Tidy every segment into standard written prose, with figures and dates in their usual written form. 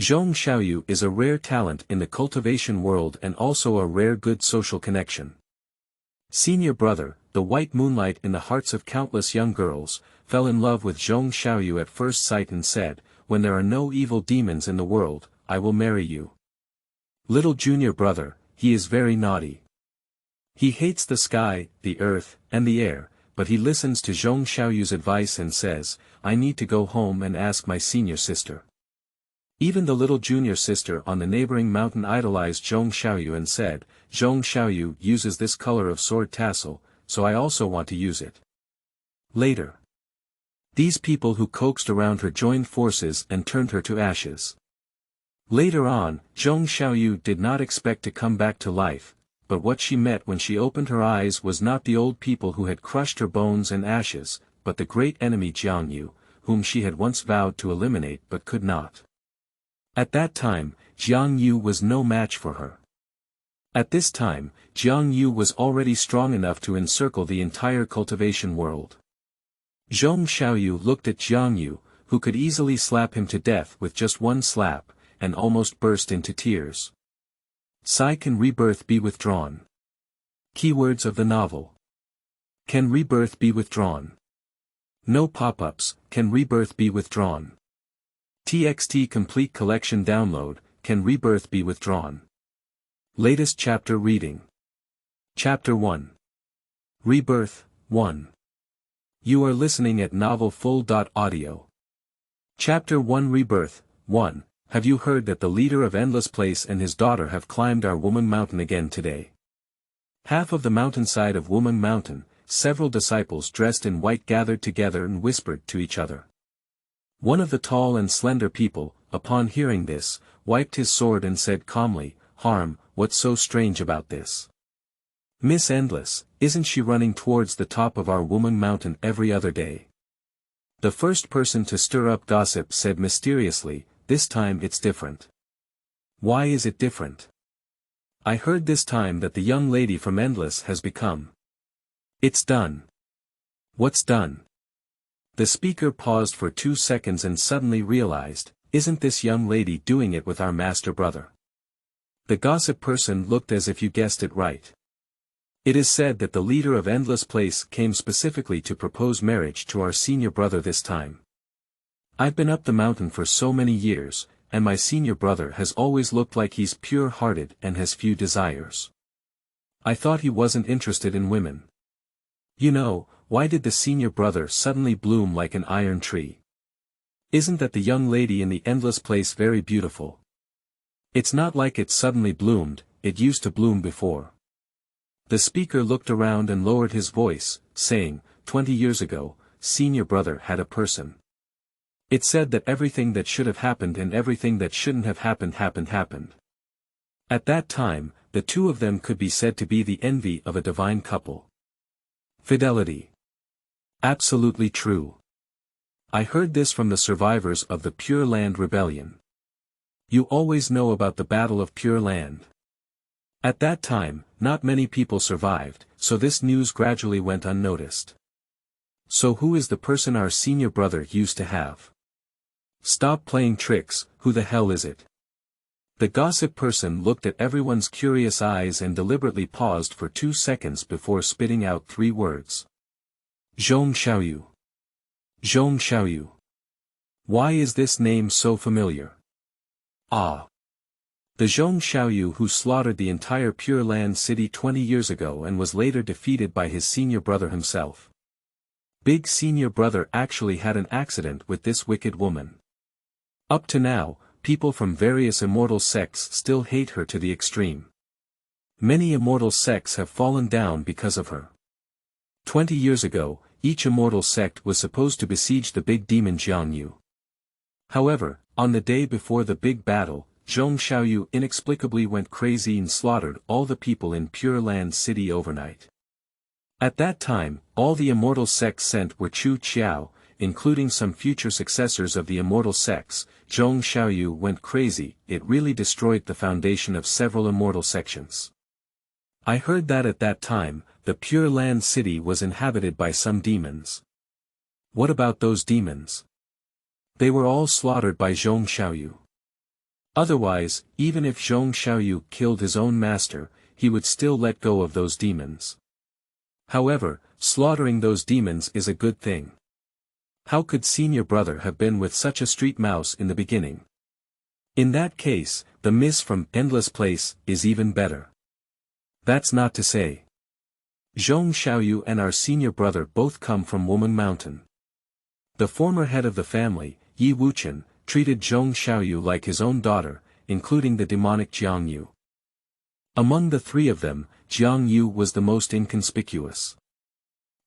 Zhong Shaoyu is a rare talent in the cultivation world and also a rare good social connection. Senior brother, the white moonlight in the hearts of countless young girls, fell in love with Zhong Shaoyu at first sight and said, "When there are no evil demons in the world, I will marry you." Little junior brother, he is very naughty. He hates the sky, the earth, and the air, but he listens to Zhong Shaoyu's advice and says, "I need to go home and ask my senior sister." Even the little junior sister on the neighboring mountain idolized Zhong Shaoyu and said, "Zhong Shaoyu uses this color of sword tassel, so I also want to use it." Later, these people who coaxed around her joined forces and turned her to ashes. Later on, Zhong Shaoyu did not expect to come back to life, but what she met when she opened her eyes was not the old people who had crushed her bones and ashes, but the great enemy Jiang Yu, whom she had once vowed to eliminate but could not. At that time, Jiang Yu was no match for her. At this time, Jiang Yu was already strong enough to encircle the entire cultivation world. Zhong Shaoyu looked at Jiang Yu, who could easily slap him to death with just one slap, and almost burst into tears. Can rebirth be withdrawn? Keywords of the novel. Can rebirth be withdrawn? No pop-ups, can rebirth be withdrawn? TXT complete collection download, can rebirth be withdrawn? Latest chapter reading. Chapter 1. Rebirth, 1. You are listening at novelfull.audio. Chapter 1 Rebirth, 1. Have you heard that the leader of Endless Place and his daughter have climbed our Woman Mountain again today? Half of the mountainside of Woman Mountain, several disciples dressed in white gathered together and whispered to each other. One of the tall and slender people, upon hearing this, wiped his sword and said calmly, "Harm, what's so strange about this? Miss Endless, isn't she running towards the top of our Woman Mountain every other day?" The first person to stir up gossip said mysteriously, "This time it's different." "Why is it different?" "I heard this time that the young lady from Endless has become." "It's done." "What's done?" The speaker paused for 2 seconds and suddenly realized, "Isn't this young lady doing it with our master brother?" The gossip person looked as if you guessed it right. "It is said that the leader of Endless Place came specifically to propose marriage to our senior brother this time. I've been up the mountain for so many years, and my senior brother has always looked like he's pure-hearted and has few desires. I thought he wasn't interested in women. You know, why did the senior brother suddenly bloom like an iron tree? Isn't that the young lady in the Endless Place very beautiful? It's not like it suddenly bloomed, it used to bloom before." The speaker looked around and lowered his voice, saying, 20 years ago, senior brother had a person. It said that everything that should have happened and everything that shouldn't have happened. At that time, the two of them could be said to be the envy of a divine couple. Fidelity. Absolutely true. I heard this from the survivors of the Pure Land Rebellion. You always know about the Battle of Pure Land. At that time, not many people survived, so this news gradually went unnoticed. So who is the person our senior brother used to have? Stop playing tricks, who the hell is it? The gossip person looked at everyone's curious eyes and deliberately paused for 2 seconds before spitting out 3 words. Zhong Shaoyu. Zhong Shaoyu. Why is this name so familiar? Ah. The Zhong Shaoyu who slaughtered the entire Pure Land city 20 years ago and was later defeated by his senior brother himself. Big senior brother actually had an accident with this wicked woman. Up to now, people from various immortal sects still hate her to the extreme. Many immortal sects have fallen down because of her. 20 years ago, each immortal sect was supposed to besiege the big demon Jiang Yu. However, on the day before the big battle, Zhong Shaoyu inexplicably went crazy and slaughtered all the people in Pure Land City overnight. At that time, all the immortal sects sent were Chu Qiao, including some future successors of the immortal sects. Zhong Shaoyu went crazy, it really destroyed the foundation of several immortal sections. I heard that at that time, the Pure Land City was inhabited by some demons. What about those demons? They were all slaughtered by Zhong Shaoyu. Otherwise, even if Zhong Shaoyu killed his own master, he would still let go of those demons. However, slaughtering those demons is a good thing. How could senior brother have been with such a street mouse in the beginning? In that case, the miss from Endless Place is even better. That's not to say. Zhong Shaoyu and our senior brother both come from Woman Mountain. The former head of the family, Yi Wuchen, treated Zhong Shaoyu like his own daughter, including the demonic Jiang Yu. Among the three of them, Jiang Yu was the most inconspicuous.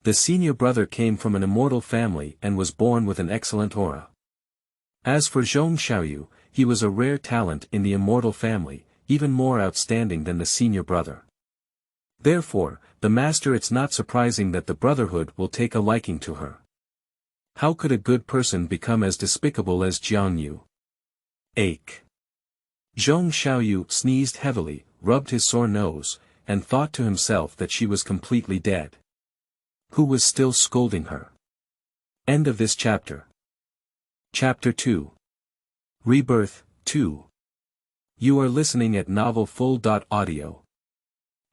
The senior brother came from an immortal family and was born with an excellent aura. As for Zhong Shaoyu, he was a rare talent in the immortal family, even more outstanding than the senior brother. Therefore, the master, it's not surprising that the brotherhood will take a liking to her. How could a good person become as despicable as Jiang Yu? Ache. Zhong Shaoyu sneezed heavily, rubbed his sore nose, and thought to himself that she was completely dead. Who was still scolding her? End of this chapter. Chapter 2. Rebirth, 2. You are listening at novelfull.audio.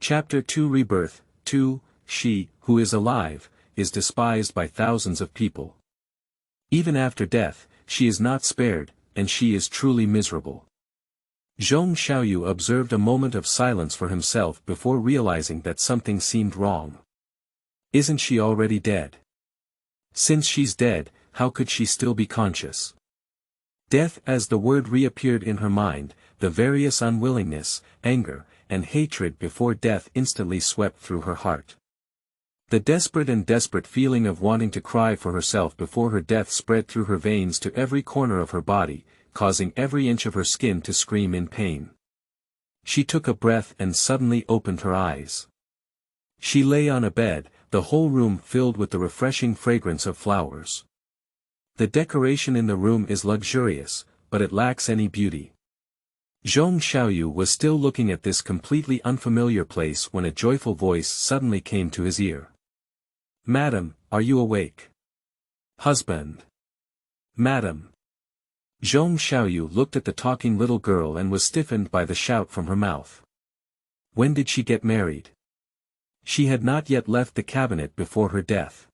Chapter 2 Rebirth, 2. She, who is alive, is despised by thousands of people. Even after death, she is not spared, and she is truly miserable. Zhong Shaoyu observed a moment of silence for himself before realizing that something seemed wrong. Isn't she already dead? Since she's dead, how could she still be conscious? Death, as the word reappeared in her mind, the various unwillingness, anger, and hatred before death instantly swept through her heart. The desperate feeling of wanting to cry for herself before her death spread through her veins to every corner of her body, causing every inch of her skin to scream in pain. She took a breath and suddenly opened her eyes. She lay on a bed, the whole room filled with the refreshing fragrance of flowers. The decoration in the room is luxurious, but it lacks any beauty. Zhong Shaoyu was still looking at this completely unfamiliar place when a joyful voice suddenly came to his ear. "Madam, are you awake?" "Husband." "Madam." Zhong Shaoyu looked at the talking little girl and was stiffened by the shout from her mouth. When did she get married? She had not yet left the cabinet before her death.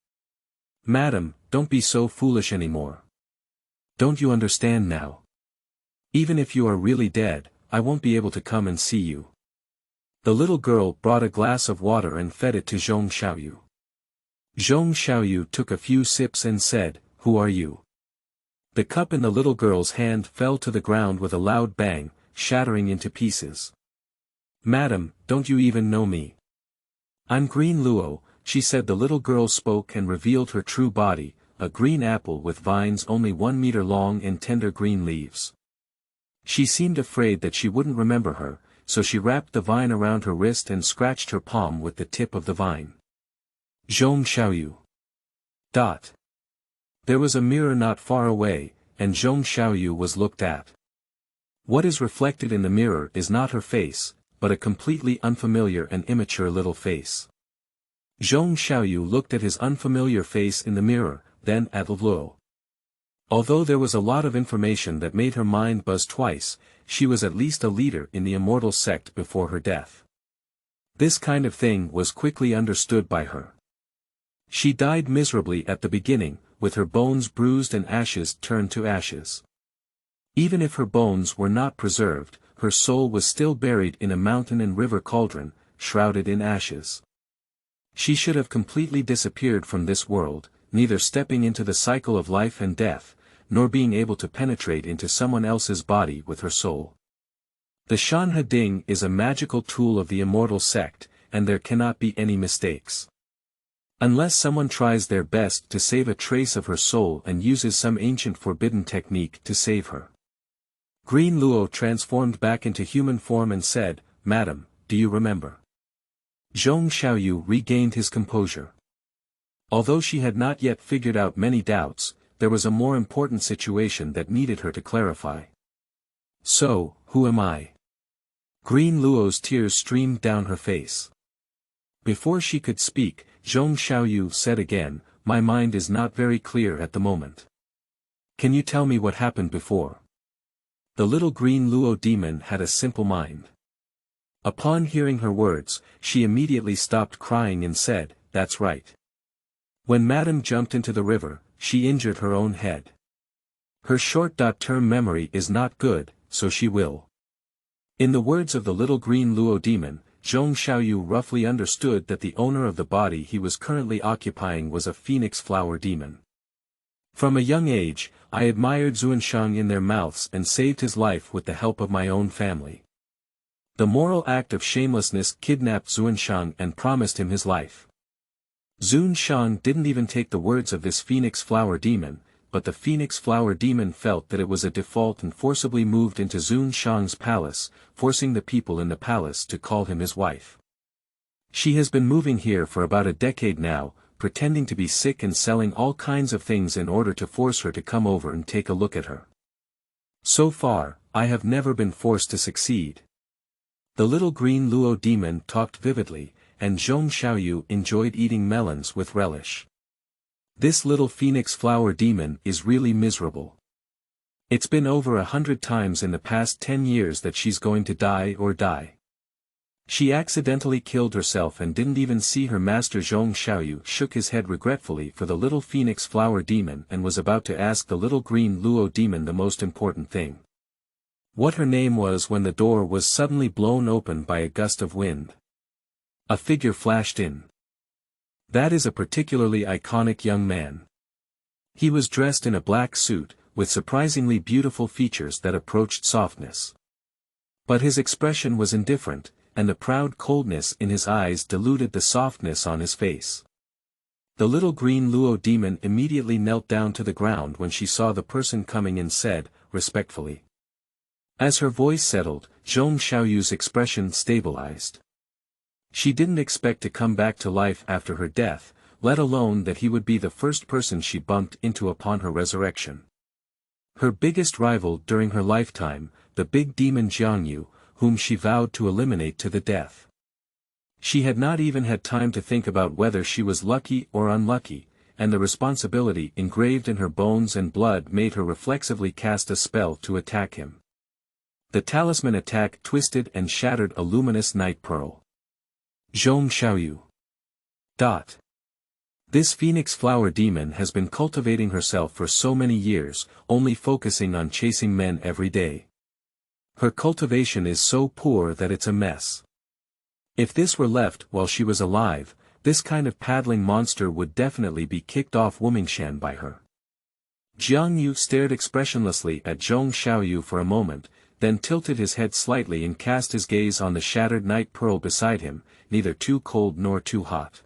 "Madam, don't be so foolish anymore. Don't you understand now? Even if you are really dead, I won't be able to come and see you." The little girl brought a glass of water and fed it to Zhong Shaoyu. Zhong Shaoyu took a few sips and said, "Who are you?" The cup in the little girl's hand fell to the ground with a loud bang, shattering into pieces. "Madam, don't you even know me?" "I'm Green Luo," she said. The little girl spoke and revealed her true body, a green apple with vines only 1 meter long and tender green leaves. She seemed afraid that she wouldn't remember her, so she wrapped the vine around her wrist and scratched her palm with the tip of the vine. Zhong Shaoyu. There was a mirror not far away, and Zhong Shaoyu was looked at. What is reflected in the mirror is not her face, but a completely unfamiliar and immature little face. Zhong Shaoyu looked at his unfamiliar face in the mirror, then at Luo. Although there was a lot of information that made her mind buzz twice, she was at least a leader in the immortal sect before her death. This kind of thing was quickly understood by her. She died miserably at the beginning, with her bones bruised and ashes turned to ashes. Even if her bones were not preserved, her soul was still buried in a mountain and river cauldron, shrouded in ashes. She should have completely disappeared from this world, neither stepping into the cycle of life and death, nor being able to penetrate into someone else's body with her soul. The Shanhe Ding is a magical tool of the immortal sect, and there cannot be any mistakes. Unless someone tries their best to save a trace of her soul and uses some ancient forbidden technique to save her. Green Luo transformed back into human form and said, "Madam, do you remember?" Zhong Shaoyu regained his composure. Although she had not yet figured out many doubts, there was a more important situation that needed her to clarify. "So, who am I?" Green Luo's tears streamed down her face. Before she could speak, Zhong Shaoyu said again, "My mind is not very clear at the moment. Can you tell me what happened before?" The little green Luo demon had a simple mind. Upon hearing her words, she immediately stopped crying and said, "That's right." When Madame jumped into the river, she injured her own head. Her short-term memory is not good, so she will. In the words of the little green Luo demon, Zhong Shaoyu roughly understood that the owner of the body he was currently occupying was a phoenix flower demon. From a young age, I admired Zuanshang in their mouths and saved his life with the help of my own family. The moral act of shamelessness kidnapped Zuanshang and promised him his life. Zuanshang didn't even take the words of this phoenix flower demon, but the phoenix flower demon felt that it was a default and forcibly moved into Zuanshang's palace, forcing the people in the palace to call him his wife. She has been moving here for about a decade now, pretending to be sick and selling all kinds of things in order to force her to come over and take a look at her. So far, I have never been forced to succeed. The little green Luo demon talked vividly, and Zhong Shaoyu enjoyed eating melons with relish. This little phoenix flower demon is really miserable. It's been over 100 times in the past 10 years that she's going to die or die. She accidentally killed herself and didn't even see her master. Zhong Shaoyu shook his head regretfully for the little phoenix flower demon and was about to ask the little green Luo demon the most important thing. What her name was when the door was suddenly blown open by a gust of wind. A figure flashed in. That is a particularly iconic young man. He was dressed in a black suit, with surprisingly beautiful features that approached softness. But his expression was indifferent, and the proud coldness in his eyes diluted the softness on his face. The little green Luo demon immediately knelt down to the ground when she saw the person coming and said, respectfully. As her voice settled, Zhong Shaoyu's expression stabilized. She didn't expect to come back to life after her death, let alone that he would be the first person she bumped into upon her resurrection. Her biggest rival during her lifetime, the big demon Jiangyu, whom she vowed to eliminate to the death. She had not even had time to think about whether she was lucky or unlucky, and the responsibility engraved in her bones and blood made her reflexively cast a spell to attack him. The talisman attack twisted and shattered a luminous night pearl. Zhong Shaoyu. This phoenix flower demon has been cultivating herself for so many years, only focusing on chasing men every day. Her cultivation is so poor that it's a mess. If this were left while she was alive, this kind of paddling monster would definitely be kicked off Wumingshan by her. Jiang Yu stared expressionlessly at Zhong Shaoyu for a moment, then tilted his head slightly and cast his gaze on the shattered night pearl beside him, neither too cold nor too hot.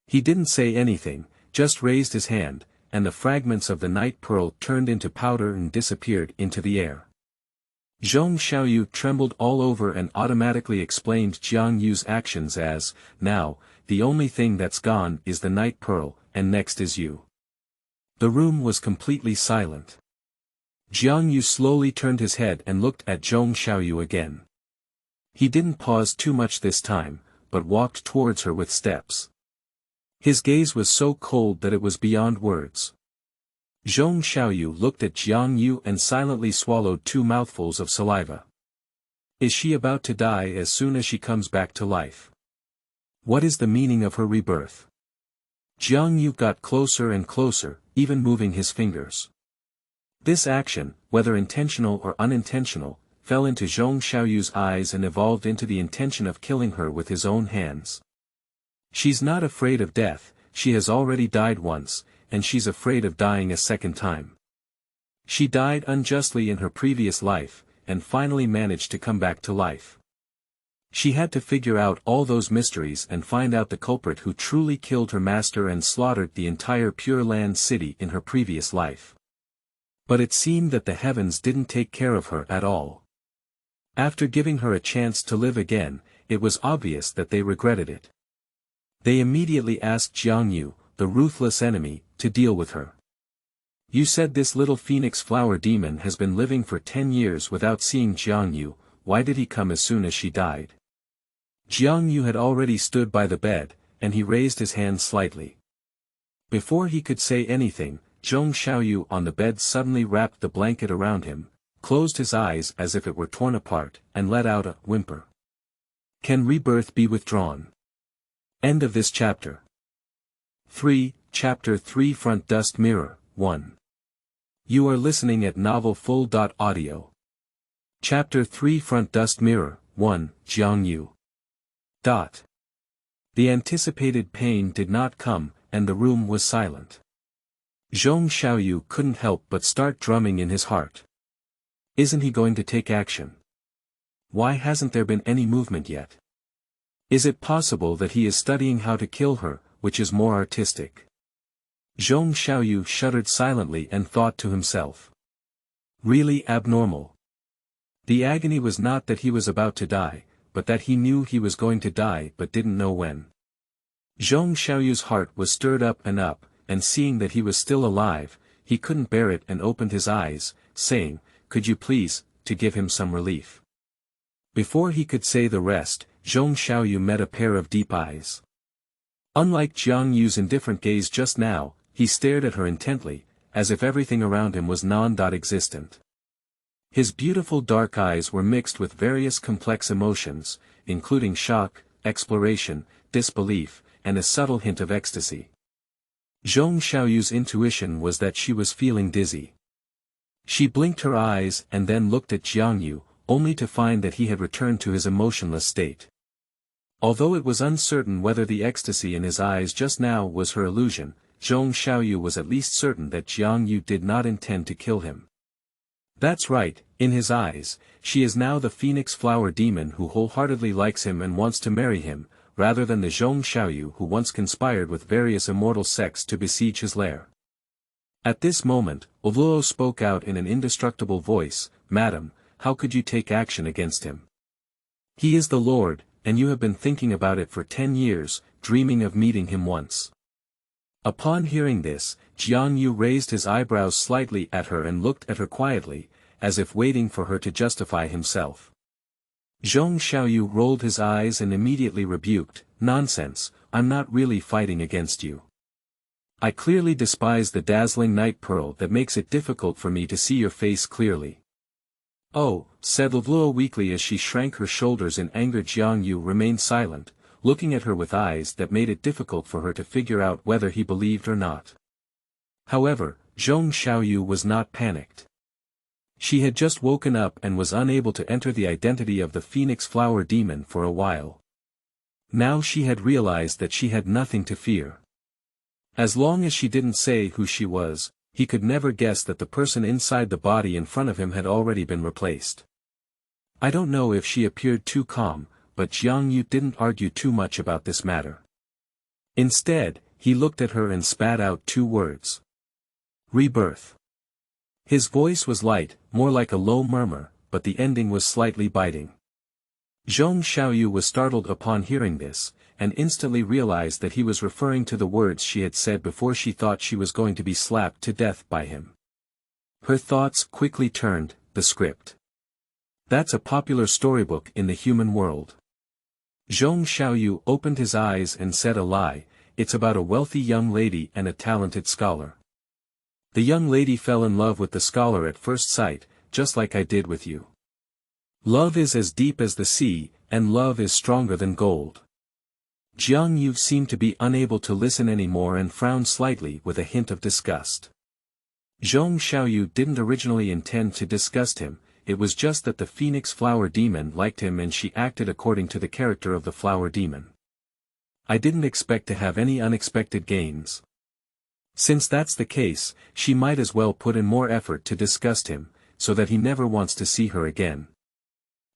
He didn't say anything, just raised his hand, and the fragments of the night pearl turned into powder and disappeared into the air. Zhong Shaoyu trembled all over and automatically explained Jiang Yu's actions as, "Now, the only thing that's gone is the night pearl, and next is you." The room was completely silent. Jiang Yu slowly turned his head and looked at Zhong Shaoyu again. He didn't pause too much this time, but walked towards her with steps. His gaze was so cold that it was beyond words. Zhong Shaoyu looked at Jiang Yu and silently swallowed 2 mouthfuls of saliva. Is she about to die as soon as she comes back to life? What is the meaning of her rebirth? Jiang Yu got closer and closer, even moving his fingers. This action, whether intentional or unintentional, fell into Zhong Shaoyu's eyes and evolved into the intention of killing her with his own hands. She's not afraid of death, she has already died once, and she's afraid of dying a second time. She died unjustly in her previous life, and finally managed to come back to life. She had to figure out all those mysteries and find out the culprit who truly killed her master and slaughtered the entire Pure Land city in her previous life. But it seemed that the heavens didn't take care of her at all. After giving her a chance to live again, it was obvious that they regretted it. They immediately asked Jiang Yu, the ruthless enemy, to deal with her. You said this little phoenix flower demon has been living for 10 years without seeing Jiang Yu, why did he come as soon as she died? Jiang Yu had already stood by the bed, and he raised his hand slightly. Before he could say anything, Zhong Shaoyu on the bed suddenly wrapped the blanket around him, closed his eyes as if it were torn apart, and let out a whimper. Can rebirth be withdrawn? End of this chapter. 3, Chapter 3 Front Dust Mirror, 1. You are listening at novelfull.audio. Chapter 3 Front Dust Mirror, 1, Zhong Yu. The anticipated pain did not come, and the room was silent. Zhong Shaoyu couldn't help but start drumming in his heart. Isn't he going to take action? Why hasn't there been any movement yet? Is it possible that he is studying how to kill her, which is more artistic? Zhong Shaoyu shuddered silently and thought to himself. Really abnormal. The agony was not that he was about to die, but that he knew he was going to die but didn't know when. Zhong Shaoyu's heart was stirred up, and seeing that he was still alive, he couldn't bear it and opened his eyes, saying, "Could you please," to give him some relief. Before he could say the rest, Zhong Shaoyu met a pair of deep eyes. Unlike Zhang Yu's indifferent gaze just now, he stared at her intently, as if everything around him was non-existent. His beautiful dark eyes were mixed with various complex emotions, including shock, exploration, disbelief, and a subtle hint of ecstasy. Zhong Shaoyu's intuition was that she was feeling dizzy. She blinked her eyes and then looked at Zhang Yu, only to find that he had returned to his emotionless state. Although it was uncertain whether the ecstasy in his eyes just now was her illusion, Zhong Shaoyu was at least certain that Zhang Yu did not intend to kill him. That's right, in his eyes, she is now the phoenix flower demon who wholeheartedly likes him and wants to marry him, rather than the Zhong Shaoyu who once conspired with various immortal sects to besiege his lair. At this moment, Luo spoke out in an indestructible voice, "Madam, how could you take action against him? He is the Lord, and you have been thinking about it for 10 years, dreaming of meeting him once." Upon hearing this, Zhang Yu raised his eyebrows slightly at her and looked at her quietly, as if waiting for her to justify himself. Zhong Shaoyu rolled his eyes and immediately rebuked, "Nonsense, I'm not really fighting against you. I clearly despise the dazzling night pearl that makes it difficult for me to see your face clearly." "Oh," said Luo weakly as she shrank her shoulders in anger. Zhang Yu remained silent, looking at her with eyes that made it difficult for her to figure out whether he believed or not. However, Zhong Shaoyu was not panicked. She had just woken up and was unable to enter the identity of the Phoenix Flower Demon for a while. Now she had realized that she had nothing to fear. As long as she didn't say who she was, he could never guess that the person inside the body in front of him had already been replaced. I don't know if she appeared too calm, but Zhang Yu didn't argue too much about this matter. Instead, he looked at her and spat out 2 words. "Rebirth." His voice was light, more like a low murmur, but the ending was slightly biting. Zhong Shaoyu was startled upon hearing this, and instantly realized that he was referring to the words she had said before she thought she was going to be slapped to death by him. Her thoughts quickly turned, the script. That's a popular storybook in the human world. Zhong Shaoyu opened his eyes and said a lie, "It's about a wealthy young lady and a talented scholar. The young lady fell in love with the scholar at first sight, just like I did with you. Love is as deep as the sea, and love is stronger than gold." Zhang Yu seemed to be unable to listen anymore and frowned slightly with a hint of disgust. Zhong Shaoyu didn't originally intend to disgust him, it was just that the Phoenix Flower Demon liked him and she acted according to the character of the Flower Demon. I didn't expect to have any unexpected gains. Since that's the case, she might as well put in more effort to disgust him, so that he never wants to see her again.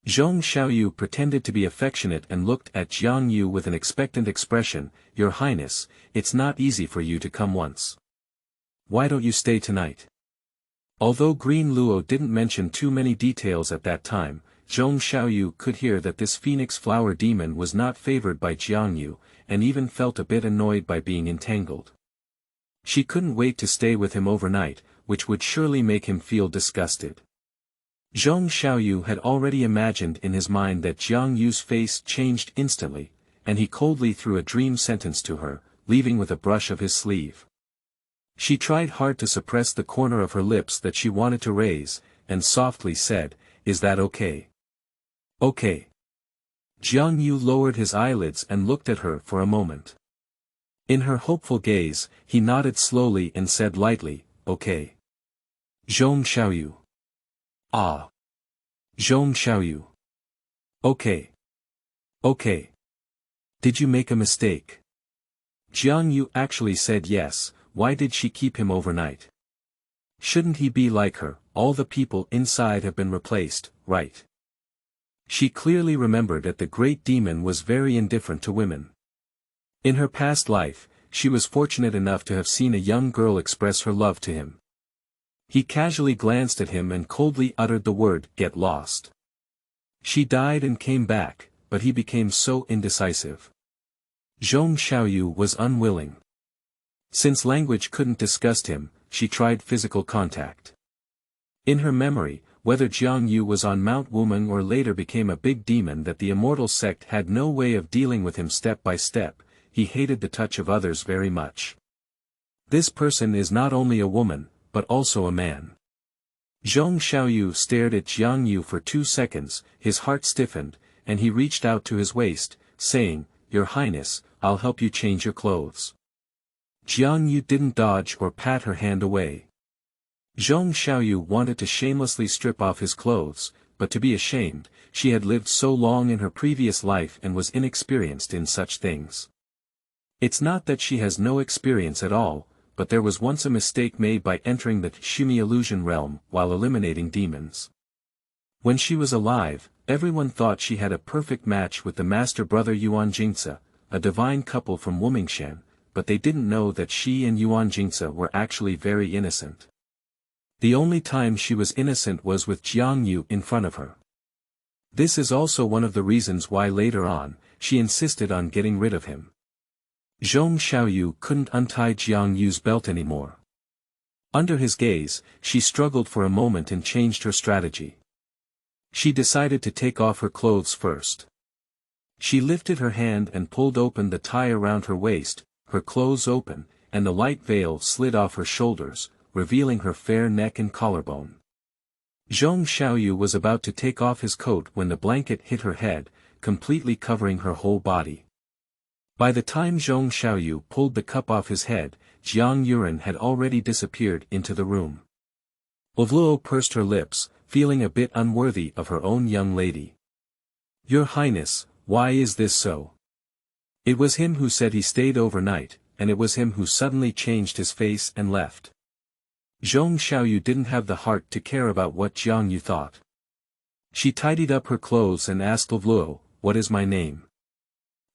Zhong Shaoyu pretended to be affectionate and looked at Zhang Yu with an expectant expression. "Your Highness, it's not easy for you to come once. Why don't you stay tonight?" Although Green Luo didn't mention too many details at that time, Zhong Shaoyu could hear that this Phoenix Flower Demon was not favored by Zhang Yu, and even felt a bit annoyed by being entangled. She couldn't wait to stay with him overnight, which would surely make him feel disgusted. Zhong Shaoyu had already imagined in his mind that Zhang Yu's face changed instantly, and he coldly threw a dream sentence to her, leaving with a brush of his sleeve. She tried hard to suppress the corner of her lips that she wanted to raise, and softly said, "Is that okay?" "Okay." Zhong Yu lowered his eyelids and looked at her for a moment. In her hopeful gaze, he nodded slowly and said lightly, "Okay." Zhong Shaoyu. Ah. Zhong Shaoyu. Okay. Okay. Did you make a mistake? Jiang Yu actually said yes. Why did she keep him overnight? Shouldn't he be like her? All the people inside have been replaced, right? She clearly remembered that the great demon was very indifferent to women. In her past life, she was fortunate enough to have seen a young girl express her love to him. He casually glanced at him and coldly uttered the word, "Get lost." She died and came back, but he became so indecisive. Zhong Shaoyu was unwilling. Since language couldn't disgust him, she tried physical contact. In her memory, whether Jiang Yu was on Mount Wuming or later became a big demon that the immortal sect had no way of dealing with him step by step, he hated the touch of others very much. This person is not only a woman, but also a man. Zhong Shaoyu stared at Jiang Yu for 2 seconds, his heart stiffened, and he reached out to his waist, saying, "Your Highness, I'll help you change your clothes." Jiang Yu didn't dodge or pat her hand away. Zhong Shaoyu wanted to shamelessly strip off his clothes, but to be ashamed, she had lived so long in her previous life and was inexperienced in such things. It's not that she has no experience at all, but there was once a mistake made by entering the Shumi illusion realm while eliminating demons. When she was alive, everyone thought she had a perfect match with the master brother Yuan Jingzi, a divine couple from Wumingshan, but they didn't know that she and Yuan Jingzi were actually very innocent. The only time she was innocent was with Jiang Yu in front of her. This is also one of the reasons why later on, she insisted on getting rid of him. Zhong Shaoyu couldn't untie Jiang Yu's belt anymore. Under his gaze, she struggled for a moment and changed her strategy. She decided to take off her clothes first. She lifted her hand and pulled open the tie around her waist, her clothes open, and the light veil slid off her shoulders, revealing her fair neck and collarbone. Zhong Shaoyu was about to take off his coat when the blanket hit her head, completely covering her whole body. By the time Zhong Shaoyu pulled the cup off his head, Jiang Yuan had already disappeared into the room. Ovluo pursed her lips, feeling a bit unworthy of her own young lady. "Your Highness, why is this so?" It was him who said he stayed overnight, and it was him who suddenly changed his face and left. Zhong Shaoyu didn't have the heart to care about what Jiang Yu thought. She tidied up her clothes and asked Ovluo, "What is my name?"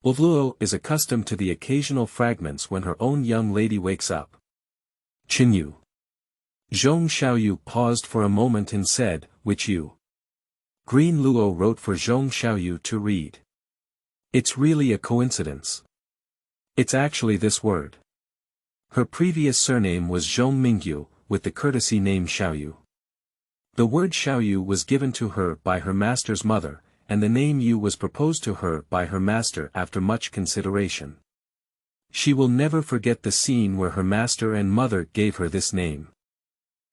Ovluo is accustomed to the occasional fragments when her own young lady wakes up. "Qinyu." Zhong Shaoyu paused for a moment and said, "Which you?" Green Luo wrote for Zhong Shaoyu to read. It's really a coincidence. It's actually this word. Her previous surname was Zhong Mingyu, with the courtesy name Shaoyu. The word Shaoyu was given to her by her master's mother, and the name Yu was proposed to her by her master after much consideration. She will never forget the scene where her master and mother gave her this name.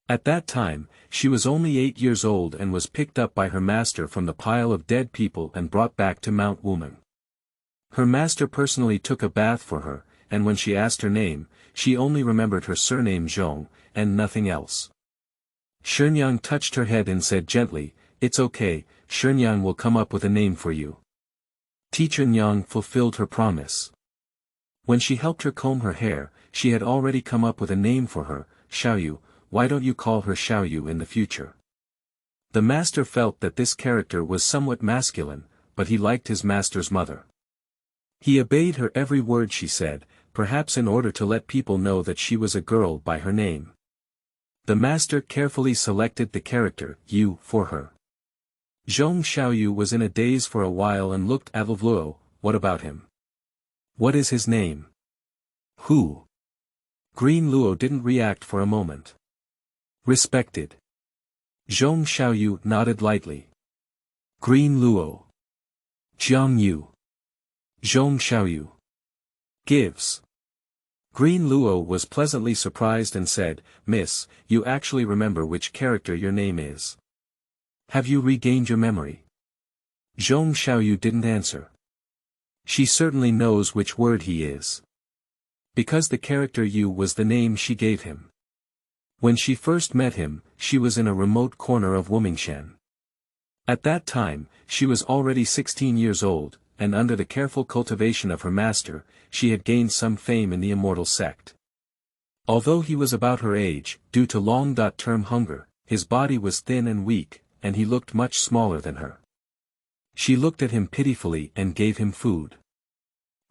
At that time, she was only 8 years old and was picked up by her master from the pile of dead people and brought back to Mount Wuming. Her master personally took a bath for her, and when she asked her name, she only remembered her surname Zhong, and nothing else. Shenyang touched her head and said gently, "It's okay, Shenyang will come up with a name for you." Teacher Nyang fulfilled her promise. When she helped her comb her hair, she had already come up with a name for her, Xiaoyu. Why don't you call her Xiaoyu in the future? The master felt that this character was somewhat masculine, but he liked his master's mother. He obeyed her every word she said, perhaps in order to let people know that she was a girl by her name. The master carefully selected the character, Yu, for her. Zhong Shaoyu was in a daze for a while and looked at Luo. What about him? What is his name? Who? Green Luo didn't react for a moment. Respected. Zhong Shaoyu nodded lightly. Green Luo. Jiang Yu. Zhong Shaoyu. Gives. Green Luo was pleasantly surprised and said, "Miss, you actually remember which character your name is." Have you regained your memory? Zhong Shaoyu didn't answer. She certainly knows which word he is. Because the character Yu was the name she gave him. When she first met him, she was in a remote corner of Wumingshan. At that time, she was already 16 years old, and under the careful cultivation of her master, she had gained some fame in the immortal sect. Although he was about her age, due to long-term hunger, his body was thin and weak, and he looked much smaller than her. She looked at him pitifully and gave him food.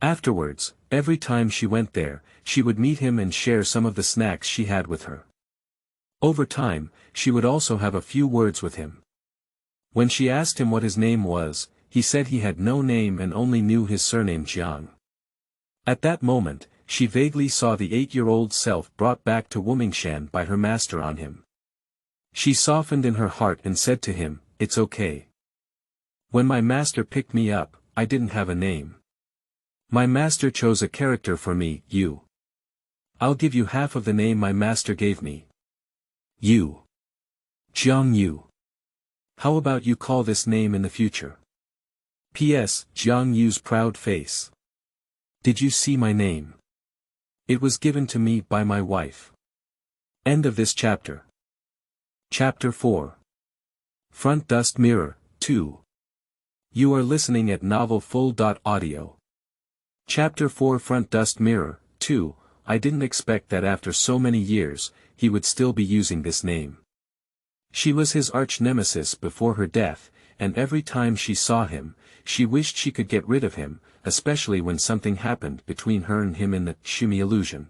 Afterwards, every time she went there, she would meet him and share some of the snacks she had with her. Over time, she would also have a few words with him. When she asked him what his name was, he said he had no name and only knew his surname Jiang. At that moment, she vaguely saw the 8-year-old self brought back to Wumingshan by her master on him. She softened in her heart and said to him, "It's okay. When my master picked me up, I didn't have a name. My master chose a character for me, Yu. I'll give you half of the name my master gave me. Yu. Jiang Yu. How about you call this name in the future? P.S. Jiang Yu's proud face. Did you see my name? It was given to me by my wife." End of this chapter. Chapter 4. Front Dust Mirror, 2. You are listening at novelfull.audio. Chapter 4 Front Dust Mirror, 2. I didn't expect that after so many years, he would still be using this name. She was his arch-nemesis before her death, and every time she saw him, she wished she could get rid of him, especially when something happened between her and him in the shimmy illusion.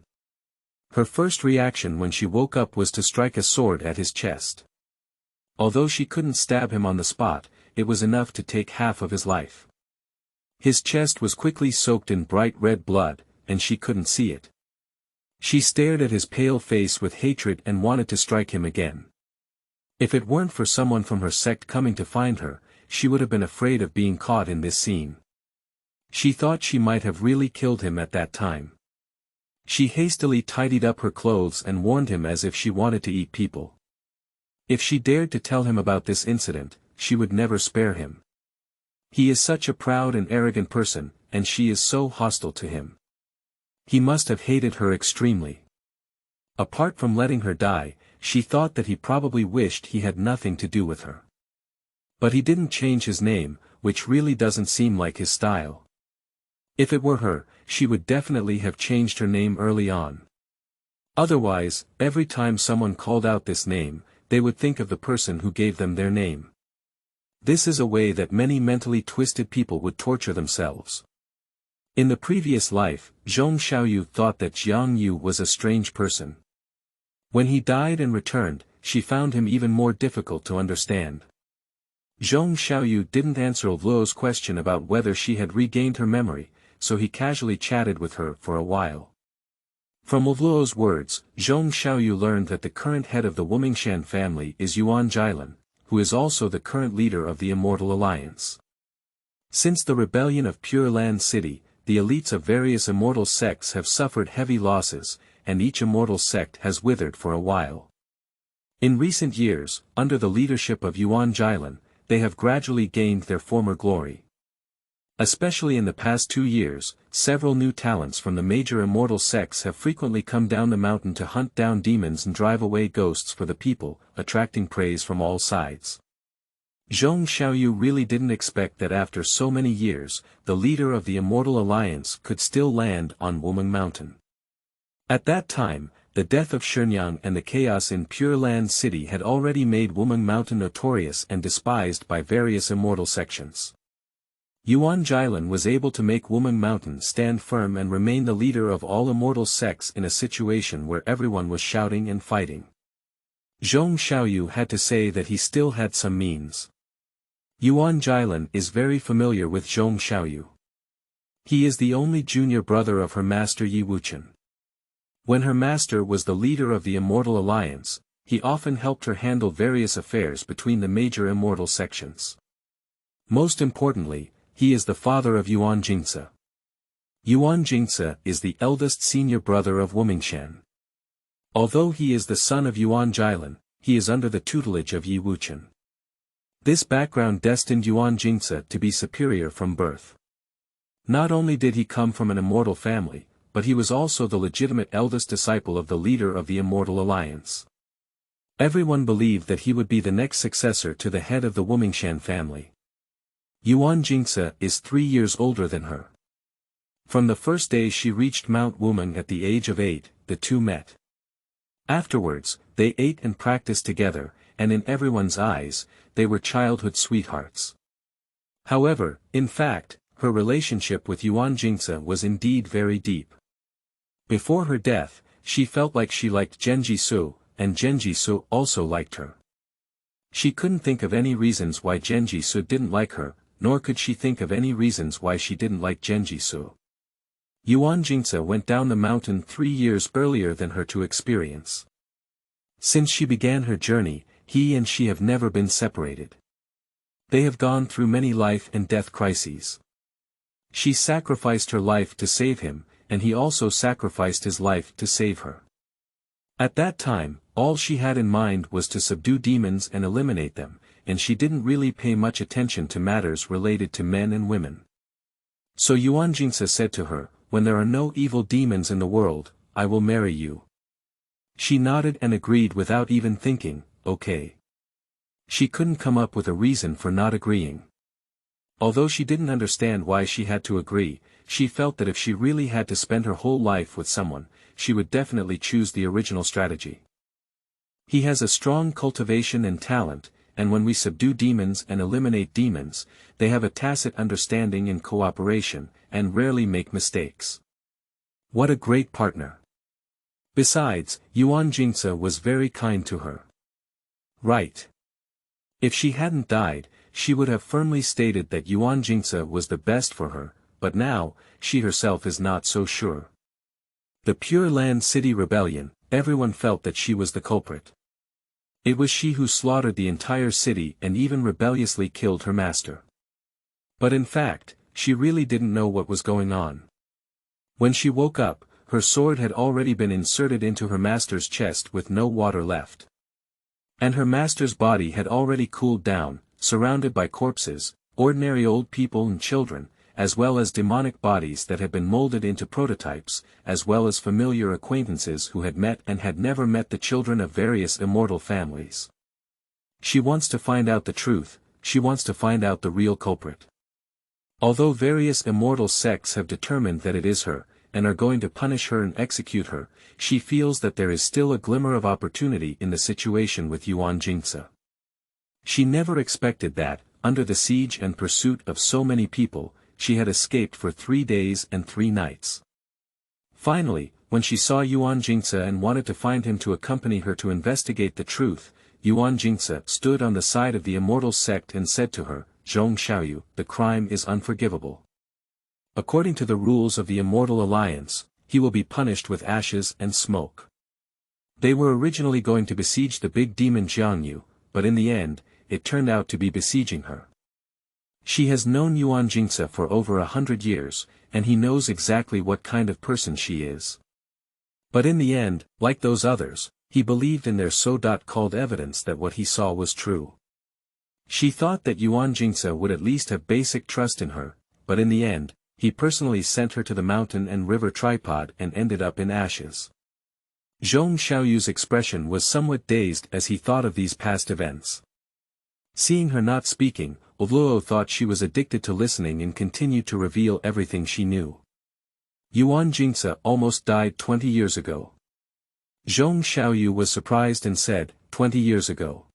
Her first reaction when she woke up was to strike a sword at his chest. Although she couldn't stab him on the spot, it was enough to take half of his life. His chest was quickly soaked in bright red blood, and she couldn't see it. She stared at his pale face with hatred and wanted to strike him again. If it weren't for someone from her sect coming to find her, she would have been afraid of being caught in this scene. She thought she might have really killed him at that time. She hastily tidied up her clothes and warned him as if she wanted to eat people. If she dared to tell him about this incident, she would never spare him. He is such a proud and arrogant person, and she is so hostile to him. He must have hated her extremely. Apart from letting her die, she thought that he probably wished he had nothing to do with her. But he didn't change his name, which really doesn't seem like his style. If it were her, she would definitely have changed her name early on. Otherwise, every time someone called out this name, they would think of the person who gave them their name. This is a way that many mentally twisted people would torture themselves. In the previous life, Zhong Shaoyu thought that Jiang Yu was a strange person. When he died and returned, she found him even more difficult to understand. Zhong Shaoyu didn't answer Luo's question about whether she had regained her memory, so he casually chatted with her for a while. From Luo's words, Zhong Shaoyu learned that the current head of the Wumingshan family is Yuan Jailan, who is also the current leader of the Immortal Alliance. Since the rebellion of Pure Land City, the elites of various immortal sects have suffered heavy losses, and each immortal sect has withered for a while. In recent years, under the leadership of Yuan Jailan, they have gradually gained their former glory. Especially in the past 2 years, several new talents from the major immortal sects have frequently come down the mountain to hunt down demons and drive away ghosts for the people, attracting praise from all sides. Zhong Shaoyu really didn't expect that after so many years, the leader of the Immortal Alliance could still land on Wuming Mountain. At that time, the death of Shenyang and the chaos in Pure Land City had already made Wuming Mountain notorious and despised by various immortal sections. Yuan Jailan was able to make Wuming Mountain stand firm and remain the leader of all immortal sects in a situation where everyone was shouting and fighting. Zhong Shaoyu had to say that he still had some means. Yuan Jailan is very familiar with Zhong Shaoyu. He is the only junior brother of her master Yi Wuchen. When her master was the leader of the Immortal Alliance, he often helped her handle various affairs between the major immortal sections. Most importantly, he is the father of Yuan Jingce. Yuan Jingce is the eldest senior brother of Wumingshan. Although he is the son of Yuan Jailan, he is under the tutelage of Yi Wuchen. This background destined Yuan Jingce to be superior from birth. Not only did he come from an immortal family, but he was also the legitimate eldest disciple of the leader of the Immortal Alliance. Everyone believed that he would be the next successor to the head of the Wumingshan family. Yuan Jingce is 3 years older than her. From the first day she reached Mount Wuming at the age of 8, the two met. Afterwards, they ate and practiced together, and in everyone's eyes, they were childhood sweethearts. However, in fact, her relationship with Yuan Jingce was indeed very deep. Before her death, she felt like she liked Genji Su, and Genji Su also liked her. She couldn't think of any reasons why Genji Su didn't like her, nor could she think of any reasons why she didn't like Genji Su. Yuan Jingce went down the mountain 3 years earlier than her to experience. Since she began her journey, he and she have never been separated. They have gone through many life and death crises. She sacrificed her life to save him, and he also sacrificed his life to save her. At that time, all she had in mind was to subdue demons and eliminate them, and she didn't really pay much attention to matters related to men and women. So Yuan Jingce said to her, "When there are no evil demons in the world, I will marry you." She nodded and agreed without even thinking, okay. She couldn't come up with a reason for not agreeing. Although she didn't understand why she had to agree, she felt that if she really had to spend her whole life with someone, she would definitely choose the original strategy. He has a strong cultivation and talent, and when we subdue demons and eliminate demons, they have a tacit understanding and cooperation, and rarely make mistakes. What a great partner. Besides, Yuan Jingce was very kind to her. Right. If she hadn't died, she would have firmly stated that Yuan Jingce was the best for her, but now, she herself is not so sure. The Pure Land City Rebellion, everyone felt that she was the culprit. It was she who slaughtered the entire city and even rebelliously killed her master. But in fact, she really didn't know what was going on. When she woke up, her sword had already been inserted into her master's chest with no water left. And her master's body had already cooled down, surrounded by corpses, ordinary old people and children, as well as demonic bodies that had been molded into prototypes, as well as familiar acquaintances who had met and had never met the children of various immortal families. She wants to find out the truth, she wants to find out the real culprit. Although various immortal sects have determined that it is her, and are going to punish her and execute her, she feels that there is still a glimmer of opportunity in the situation with Yuan Jingce. She never expected that, under the siege and pursuit of so many people, she had escaped for 3 days and 3 nights. Finally, when she saw Yuan Jingce and wanted to find him to accompany her to investigate the truth, Yuan Jingce stood on the side of the immortal sect and said to her, "Zhong Shaoyu, the crime is unforgivable. According to the rules of the Immortal Alliance, he will be punished with ashes and smoke." They were originally going to besiege the big demon Jiangyu, but in the end, it turned out to be besieging her. She has known Yuan Jingce for over 100 years, and he knows exactly what kind of person she is. But in the end, like those others, he believed in their so-called evidence that what he saw was true. She thought that Yuan Jingce would at least have basic trust in her, but in the end, he personally sent her to the mountain and river tripod and ended up in ashes. Zhong Shaoyu's expression was somewhat dazed as he thought of these past events. Seeing her not speaking, Luo thought she was addicted to listening and continued to reveal everything she knew. Yuan Jingce almost died 20 years ago. Zhong Shaoyu was surprised and said, 20 years ago.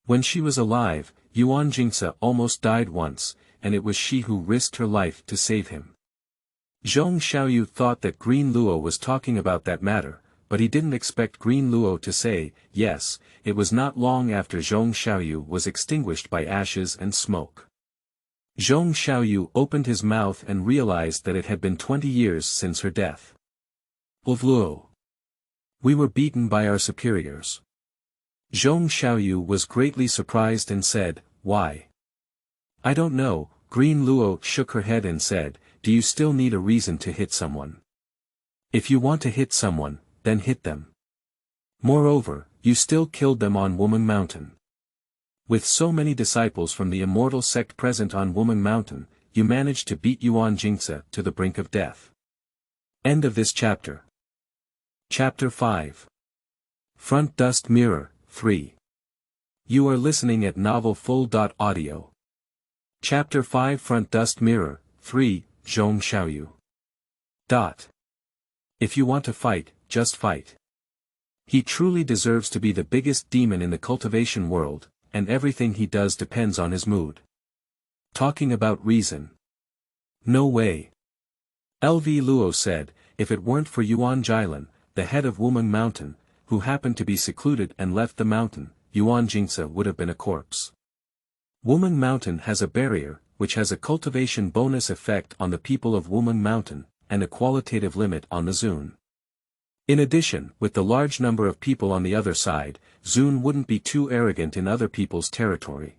When she was alive, Yuan Jingce almost died once, and it was she who risked her life to save him. Zhong Shaoyu thought that Green Luo was talking about that matter, but he didn't expect Green Luo to say, yes. It was not long after Zhong Shaoyu was extinguished by ashes and smoke. Zhong Shaoyu opened his mouth and realized that it had been 20 years since her death. Luo. We were beaten by our superiors. Zhong Shaoyu was greatly surprised and said, why? I don't know. Green Luo shook her head and said, do you still need a reason to hit someone? If you want to hit someone, then hit them. Moreover, you still killed them on Wuming Mountain. With so many disciples from the immortal sect present on Woman Mountain, you managed to beat Yuan Jingce to the brink of death. End of this chapter. Chapter 5. Front Dust Mirror, 3. You are listening at Novel Full.audio. Chapter 5 Front Dust Mirror, 3, Zhong Shaoyu. If you want to fight, just fight. He truly deserves to be the biggest demon in the cultivation world, and everything he does depends on his mood. Talking about reason. No way. LV Luo said, if it weren't for Yuan Jilin, the head of Woman Mountain, who happened to be secluded and left the mountain, Yuan Jingce would have been a corpse. Woman Mountain has a barrier, which has a cultivation bonus effect on the people of Woman Mountain, and a qualitative limit on the Zun. In addition, with the large number of people on the other side, Zun wouldn't be too arrogant in other people's territory.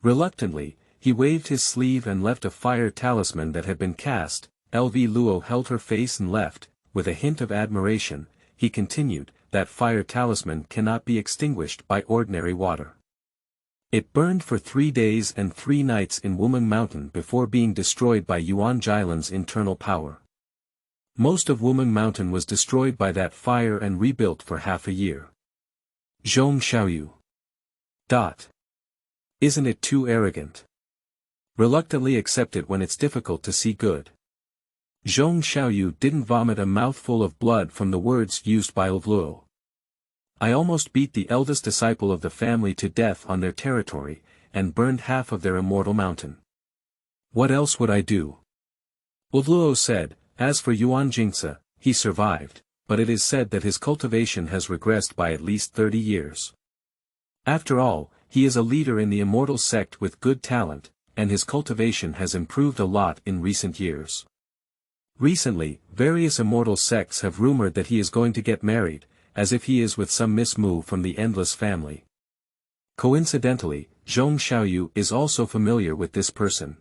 Reluctantly, he waved his sleeve and left a fire talisman that had been cast. LV Luo held her face and left, with a hint of admiration. He continued, that fire talisman cannot be extinguished by ordinary water. It burned for 3 days and 3 nights in Woman Mountain before being destroyed by Yuan Jilin's internal power. Most of Woman Mountain was destroyed by that fire and rebuilt for half a year. Zhong Shaoyu. Isn't it too arrogant? Reluctantly accept it when it's difficult to see good. Zhong Shaoyu didn't vomit a mouthful of blood from the words used by LV Luo. I almost beat the eldest disciple of the family to death on their territory, and burned half of their immortal mountain. What else would I do? LV Luo said, as for Yuan Jingce, he survived, but it is said that his cultivation has regressed by at least 30 years. After all, he is a leader in the immortal sect with good talent, and his cultivation has improved a lot in recent years. Recently, various immortal sects have rumored that he is going to get married, as if he is with some Miss Mu from the Endless family. Coincidentally, Zhong Shaoyu is also familiar with this person.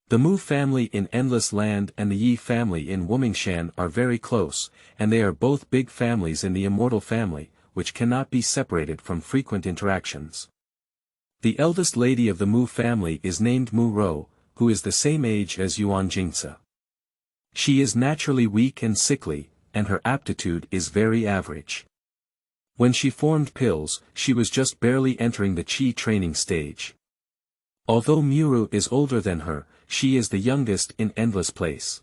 The Mu family in Endless Land and the Yi family in Wumingshan are very close, and they are both big families in the immortal family, which cannot be separated from frequent interactions. The eldest lady of the Mu family is named Mu Rou, who is the same age as Yuan Jingce. She is naturally weak and sickly, and her aptitude is very average. When she formed pills, she was just barely entering the Qi training stage. Although Muru is older than her, she is the youngest in Endless Place.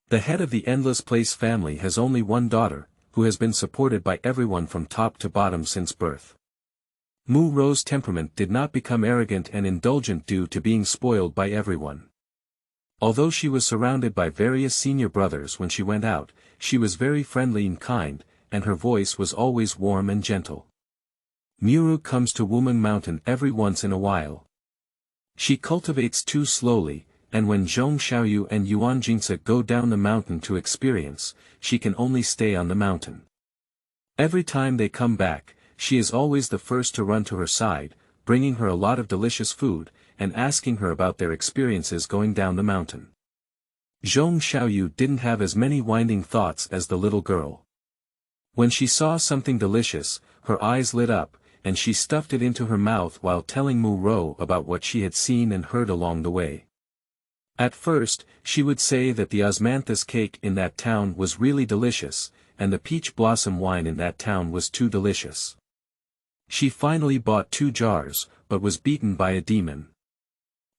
The head of the Endless Place family has only one daughter, who has been supported by everyone from top to bottom since birth. Mu Rou's temperament did not become arrogant and indulgent due to being spoiled by everyone. Although she was surrounded by various senior brothers when she went out, she was very friendly and kind, and her voice was always warm and gentle. Muru comes to Woman Mountain every once in a while. She cultivates too slowly, and when Zhong Shaoyu and Yuan Jingce go down the mountain to experience, she can only stay on the mountain. Every time they come back, she is always the first to run to her side, bringing her a lot of delicious food, and asking her about their experiences going down the mountain. Zhong Shaoyu didn't have as many winding thoughts as the little girl. When she saw something delicious, her eyes lit up, and she stuffed it into her mouth while telling Mu Rou about what she had seen and heard along the way. At first, she would say that the osmanthus cake in that town was really delicious, and the peach blossom wine in that town was too delicious. She finally bought 2 jars, but was beaten by a demon.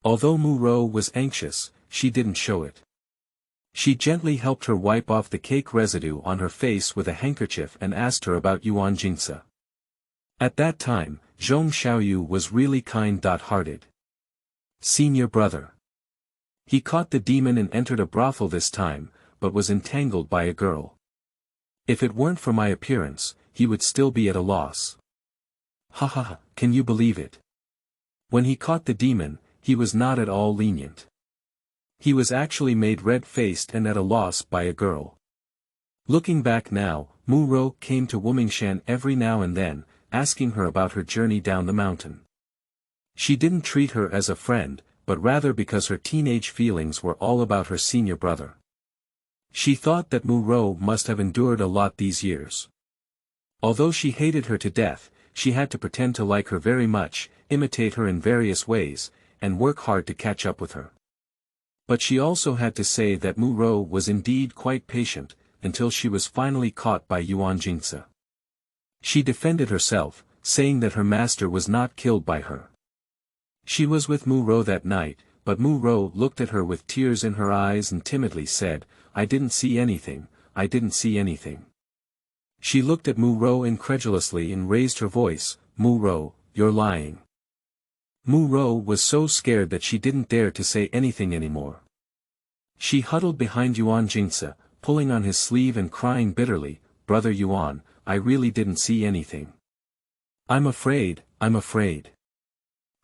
Although Mu Rou was anxious, she didn't show it. She gently helped her wipe off the cake residue on her face with a handkerchief and asked her about Yuan Jingce. At that time, Zhong Shaoyu was really kind-hearted. Senior brother. He caught the demon and entered a brothel this time, but was entangled by a girl. If it weren't for my appearance, he would still be at a loss. Ha ha ha, can you believe it? When he caught the demon, he was not at all lenient. He was actually made red-faced and at a loss by a girl. Looking back now, Mu Rou came to Wumingshan every now and then, asking her about her journey down the mountain. She didn't treat her as a friend, but rather because her teenage feelings were all about her senior brother. She thought that Mu Rou must have endured a lot these years. Although she hated her to death, she had to pretend to like her very much, imitate her in various ways, and work hard to catch up with her. But she also had to say that Mu Rou was indeed quite patient, until she was finally caught by Yuan Jingzi. She defended herself, saying that her master was not killed by her. She was with Mu Rou that night, but Mu Rou looked at her with tears in her eyes and timidly said, "I didn't see anything, I didn't see anything." She looked at Mu Rou incredulously and raised her voice, "Mu Rou, you're lying." Mu Rou was so scared that she didn't dare to say anything anymore. She huddled behind Yuan Jingzi, pulling on his sleeve and crying bitterly, "Brother Yuan, I really didn't see anything. I'm afraid, I'm afraid."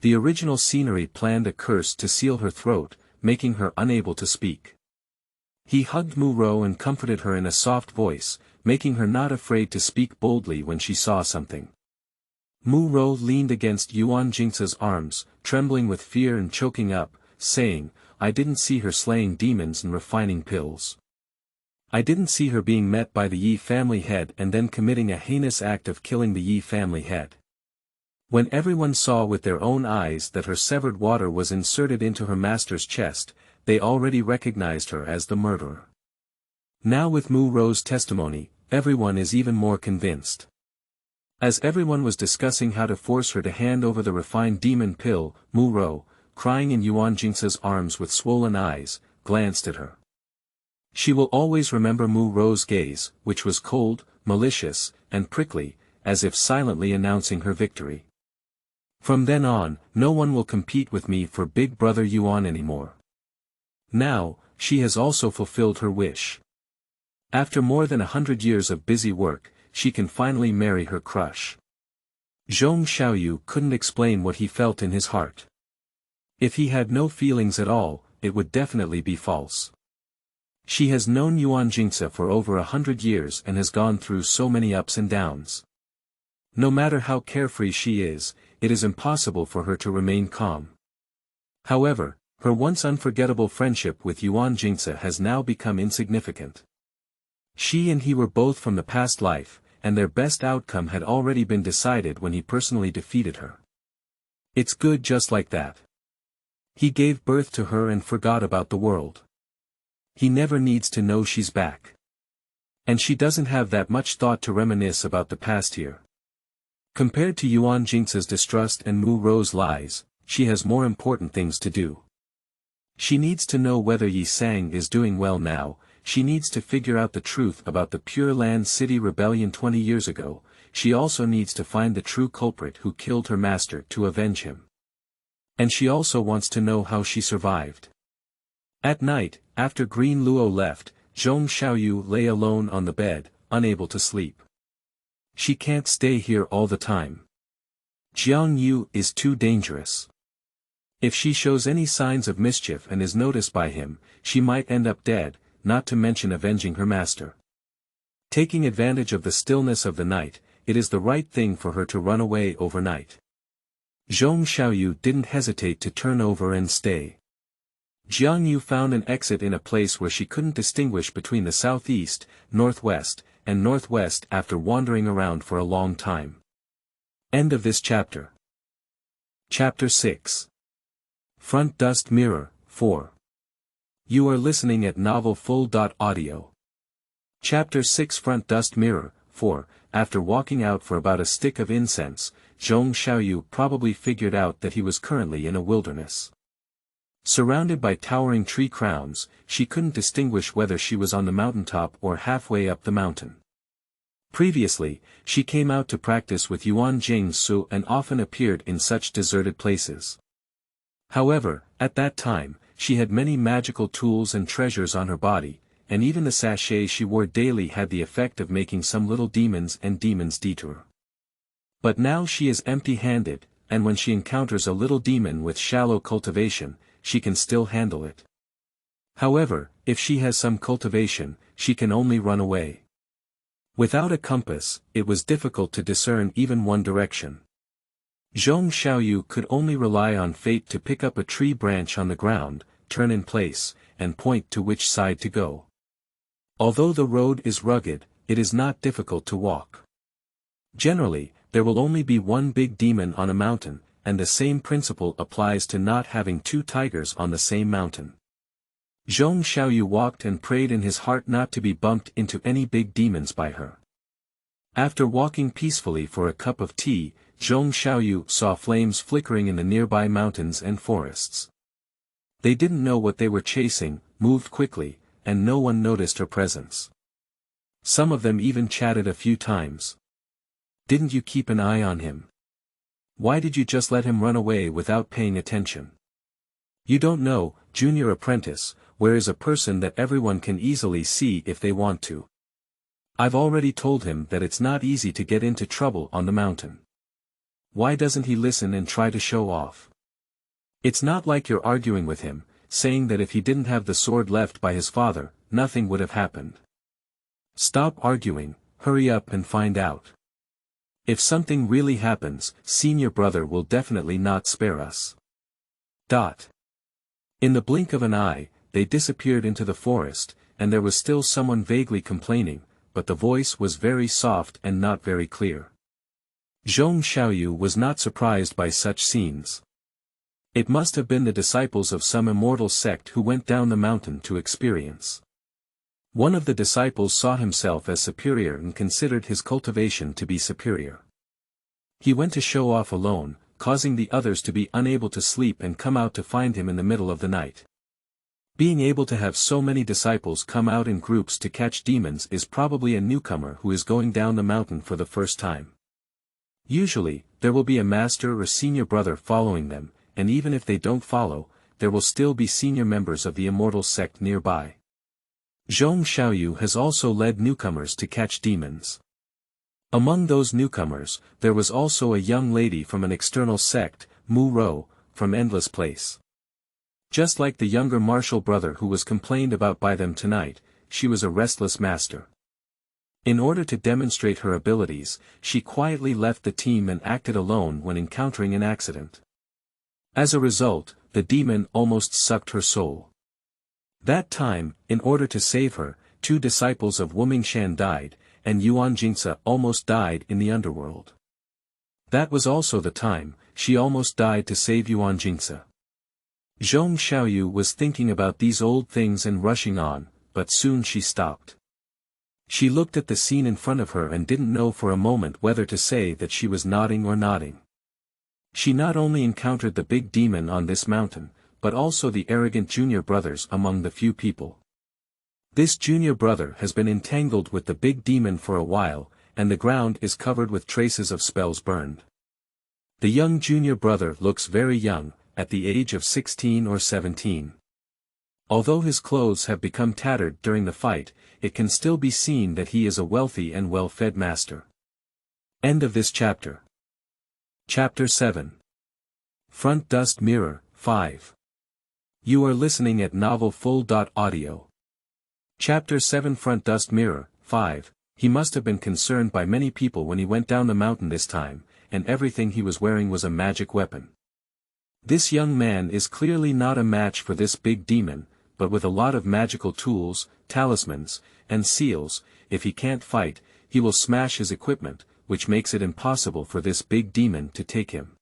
The original scenery planned a curse to seal her throat, making her unable to speak. He hugged Mu Rou and comforted her in a soft voice, making her not afraid to speak boldly when she saw something. Mu Rou leaned against Yuan Jingzi's arms, trembling with fear and choking up, saying, "I didn't see her slaying demons and refining pills. I didn't see her being met by the Yi family head and then committing a heinous act of killing the Yi family head." When everyone saw with their own eyes that her severed water was inserted into her master's chest, they already recognized her as the murderer. Now with Mu Rou's testimony, everyone is even more convinced. As everyone was discussing how to force her to hand over the refined demon pill, Mu Rou, crying in Yuan Jingzi's arms with swollen eyes, glanced at her. She will always remember Mu Rou's gaze, which was cold, malicious, and prickly, as if silently announcing her victory. "From then on, no one will compete with me for Big Brother Yuan anymore." Now, she has also fulfilled her wish. After more than 100 years of busy work, she can finally marry her crush. Zhong Shaoyu couldn't explain what he felt in his heart. If he had no feelings at all, it would definitely be false. She has known Yuan Jingzi for over 100 years and has gone through so many ups and downs. No matter how carefree she is, it is impossible for her to remain calm. However, her once unforgettable friendship with Yuan Jingzi has now become insignificant. She and he were both from the past life, and their best outcome had already been decided when he personally defeated her. It's good just like that. He gave birth to her and forgot about the world. He never needs to know she's back. And she doesn't have that much thought to reminisce about the past here. Compared to Yuan Jingzi's distrust and Mu Rou's lies, she has more important things to do. She needs to know whether Yi Sang is doing well now, she needs to figure out the truth about the Pure Land City rebellion 20 years ago, she also needs to find the true culprit who killed her master to avenge him. And she also wants to know how she survived. At night, after Green Luo left, Zhong Shaoyu lay alone on the bed, unable to sleep. She can't stay here all the time. Jiang Yu is too dangerous. If she shows any signs of mischief and is noticed by him, she might end up dead, not to mention avenging her master. Taking advantage of the stillness of the night, it is the right thing for her to run away overnight. Zhong Shaoyu didn't hesitate to turn over and stay. Jiang Yu found an exit in a place where she couldn't distinguish between the southeast, northwest, and northwest after wandering around for a long time. End of this chapter. Chapter 6. Front Dust Mirror, 4. You are listening at novelfull.audio. Chapter 6 Front Dust Mirror, 4. After walking out for about a stick of incense, Zhong Shaoyu probably figured out that he was currently in a wilderness. Surrounded by towering tree crowns, she couldn't distinguish whether she was on the mountaintop or halfway up the mountain. Previously, she came out to practice with Yuan Jingzi and often appeared in such deserted places. However, at that time, she had many magical tools and treasures on her body, and even the sachet she wore daily had the effect of making some little demons and demons detour. But now she is empty-handed, and when she encounters a little demon with shallow cultivation, she can still handle it. However, if she has some cultivation, she can only run away. Without a compass, it was difficult to discern even one direction. Zhong Shaoyu could only rely on fate to pick up a tree branch on the ground, turn in place, and point to which side to go. Although the road is rugged, it is not difficult to walk. Generally, There will only be one big demon on a mountain, and the same principle applies to not having two tigers on the same mountain. Zhong Shaoyu walked and prayed in his heart not to be bumped into any big demons by her. After walking peacefully for a cup of tea, Zhong Shaoyu saw flames flickering in the nearby mountains and forests. They didn't know what they were chasing, moved quickly, and no one noticed her presence. Some of them even chatted a few times. Didn't you keep an eye on him? Why did you just let him run away without paying attention? You don't know, junior apprentice, where is a person that everyone can easily see if they want to. I've already told him that it's not easy to get into trouble on the mountain. Why doesn't he listen and try to show off? It's not like you're arguing with him, saying that if he didn't have the sword left by his father, nothing would have happened. Stop arguing, hurry up and find out. If something really happens, senior brother will definitely not spare us. In the blink of an eye, they disappeared into the forest, and there was still someone vaguely complaining, but the voice was very soft and not very clear. Zhong Shaoyu was not surprised by such scenes. It must have been the disciples of some immortal sect who went down the mountain to experience. One of the disciples saw himself as superior and considered his cultivation to be superior. He went to show off alone, causing the others to be unable to sleep and come out to find him in the middle of the night. Being able to have so many disciples come out in groups to catch demons is probably a newcomer who is going down the mountain for the first time. Usually, there will be a master or senior brother following them, and even if they don't follow, there will still be senior members of the immortal sect nearby. Zhong Shaoyu has also led newcomers to catch demons. Among those newcomers, there was also a young lady from an external sect, Mu Ro, from Endless Place. Just like the younger martial brother who was complained about by them tonight, she was a restless master. In order to demonstrate her abilities, she quietly left the team and acted alone when encountering an accident. As a result, the demon almost sucked her soul. That time, in order to save her, 2 disciples of Wumingshan died, and Yuan Jingsa almost died in the underworld. That was also the time, she almost died to save Yuan Jingsa. Zhong Shaoyu was thinking about these old things and rushing on, but soon she stopped. She looked at the scene in front of her and didn't know for a moment whether to say that she was nodding or nodding. She not only encountered the big demon on this mountain, but also the arrogant junior brothers among the few people. This junior brother has been entangled with the big demon for a while, and the ground is covered with traces of spells burned. The young junior brother looks very young, at the age of 16 or 17. Although his clothes have become tattered during the fight, it can still be seen that he is a wealthy and well-fed master. End of this chapter. Chapter 7. Front Dust Mirror, 5. You are listening at novelfull.audio. Chapter 7 Front Dust Mirror, 5. He must have been concerned by many people when he went down the mountain this time, and everything he was wearing was a magic weapon. This young man is clearly not a match for this big demon, but with a lot of magical tools, talismans, and seals, if he can't fight, he will smash his equipment, which makes it impossible for this big demon to take him.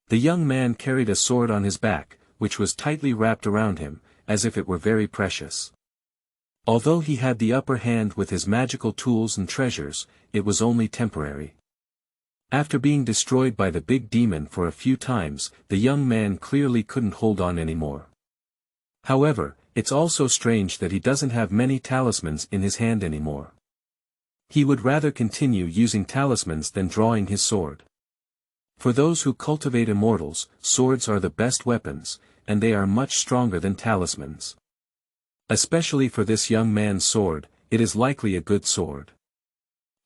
The young man carried a sword on his back, which was tightly wrapped around him, as if it were very precious. Although he had the upper hand with his magical tools and treasures, it was only temporary. After being destroyed by the big demon for a few times, the young man clearly couldn't hold on anymore. However, it's also strange that he doesn't have many talismans in his hand anymore. He would rather continue using talismans than drawing his sword. For those who cultivate immortals, swords are the best weapons, and they are much stronger than talismans. Especially for this young man's sword, it is likely a good sword.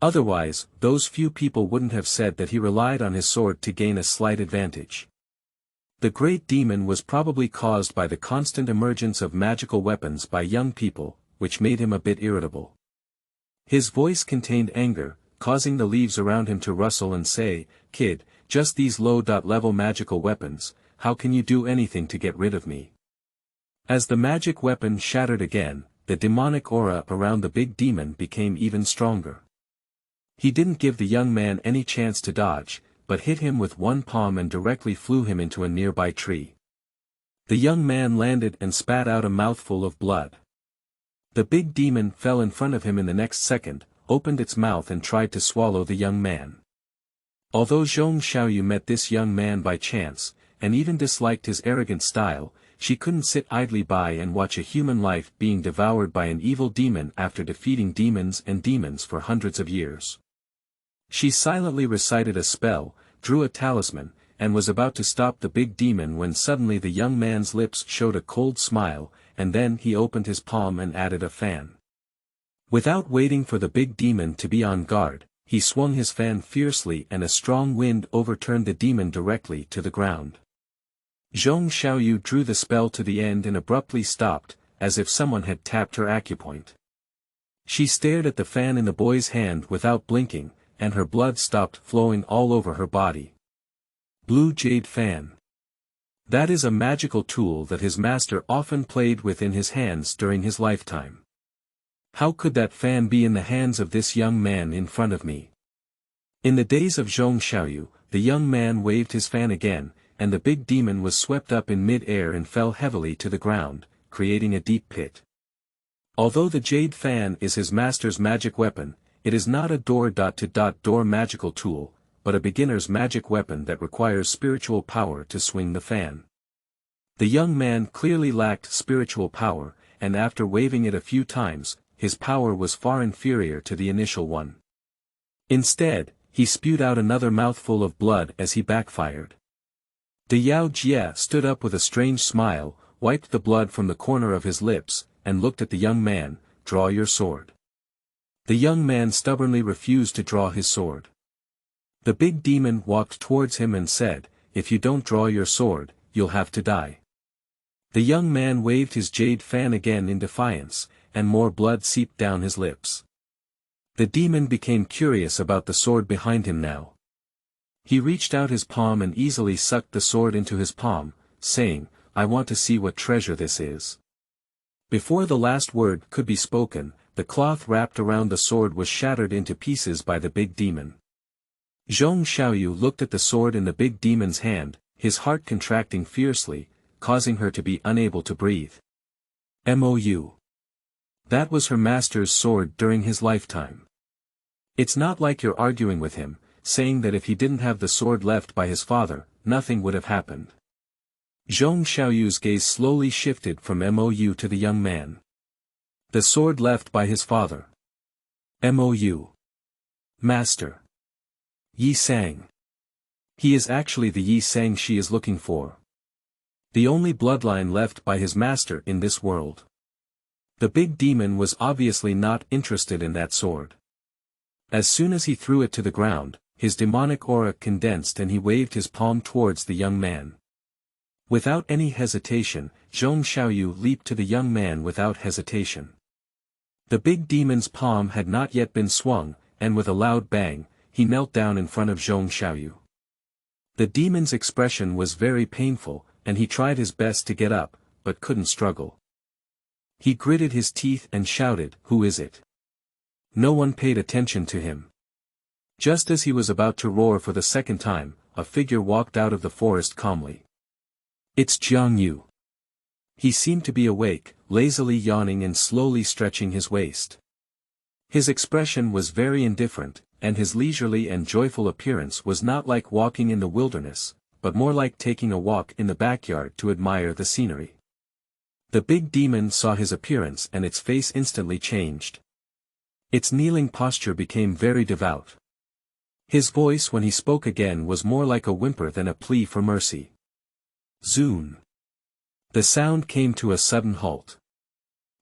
Otherwise, those few people wouldn't have said that he relied on his sword to gain a slight advantage. The great demon was probably caused by the constant emergence of magical weapons by young people, which made him a bit irritable. His voice contained anger, causing the leaves around him to rustle and say, "Kid, just these low-level magical weapons, how can you do anything to get rid of me?" As the magic weapon shattered again, the demonic aura around the big demon became even stronger. He didn't give the young man any chance to dodge, but hit him with one palm and directly flew him into a nearby tree. The young man landed and spat out a mouthful of blood. The big demon fell in front of him in the next second, opened its mouth and tried to swallow the young man. Although Zhong Shaoyu met this young man by chance, and even disliked his arrogant style, she couldn't sit idly by and watch a human life being devoured by an evil demon after defeating demons and demons for hundreds of years. She silently recited a spell, drew a talisman, and was about to stop the big demon when suddenly the young man's lips showed a cold smile, and then he opened his palm and added a fan. Without waiting for the big demon to be on guard, he swung his fan fiercely and a strong wind overturned the demon directly to the ground. Zhong Shaoyu drew the spell to the end and abruptly stopped, as if someone had tapped her acupoint. She stared at the fan in the boy's hand without blinking, and her blood stopped flowing all over her body. Blue Jade Fan. That is a magical tool that his master often played with in his hands during his lifetime. How could that fan be in the hands of this young man in front of me? In the days of Zhong Shaoyu, the young man waved his fan again, and the big demon was swept up in mid-air and fell heavily to the ground, creating a deep pit. Although the jade fan is his master's magic weapon, it is not a door magical tool, but a beginner's magic weapon that requires spiritual power to swing the fan. The young man clearly lacked spiritual power, and after waving it a few times, his power was far inferior to the initial one. Instead, he spewed out another mouthful of blood as he backfired. De Yao Jie stood up with a strange smile, wiped the blood from the corner of his lips, and looked at the young man. "Draw your sword." The young man stubbornly refused to draw his sword. The big demon walked towards him and said, "If you don't draw your sword, you'll have to die." The young man waved his jade fan again in defiance, and more blood seeped down his lips. The demon became curious about the sword behind him now. He reached out his palm and easily sucked the sword into his palm, saying, "I want to see what treasure this is." Before the last word could be spoken, the cloth wrapped around the sword was shattered into pieces by the big demon. Zhong Shaoyu looked at the sword in the big demon's hand, his heart contracting fiercely, causing her to be unable to breathe. Mou. That was her master's sword during his lifetime. It's not like you're arguing with him, saying that if he didn't have the sword left by his father, nothing would have happened. Zhong Shaoyu's gaze slowly shifted from Mou to the young man. The sword left by his father. Mou. Master. Yi Sang. He is actually the Yi Sang she is looking for. The only bloodline left by his master in this world. The big demon was obviously not interested in that sword. As soon as he threw it to the ground, his demonic aura condensed and he waved his palm towards the young man. Without any hesitation, Zhong Shaoyu leaped to the young man without hesitation. The big demon's palm had not yet been swung, and with a loud bang, he knelt down in front of Zhong Shaoyu. The demon's expression was very painful, and he tried his best to get up, but couldn't struggle. He gritted his teeth and shouted, "Who is it?" No one paid attention to him. Just as he was about to roar for the second time, a figure walked out of the forest calmly. It's Jiang Yu. He seemed to be awake, lazily yawning and slowly stretching his waist. His expression was very indifferent, and his leisurely and joyful appearance was not like walking in the wilderness, but more like taking a walk in the backyard to admire the scenery. The big demon saw his appearance and its face instantly changed. Its kneeling posture became very devout. His voice when he spoke again was more like a whimper than a plea for mercy. Zoon. The sound came to a sudden halt.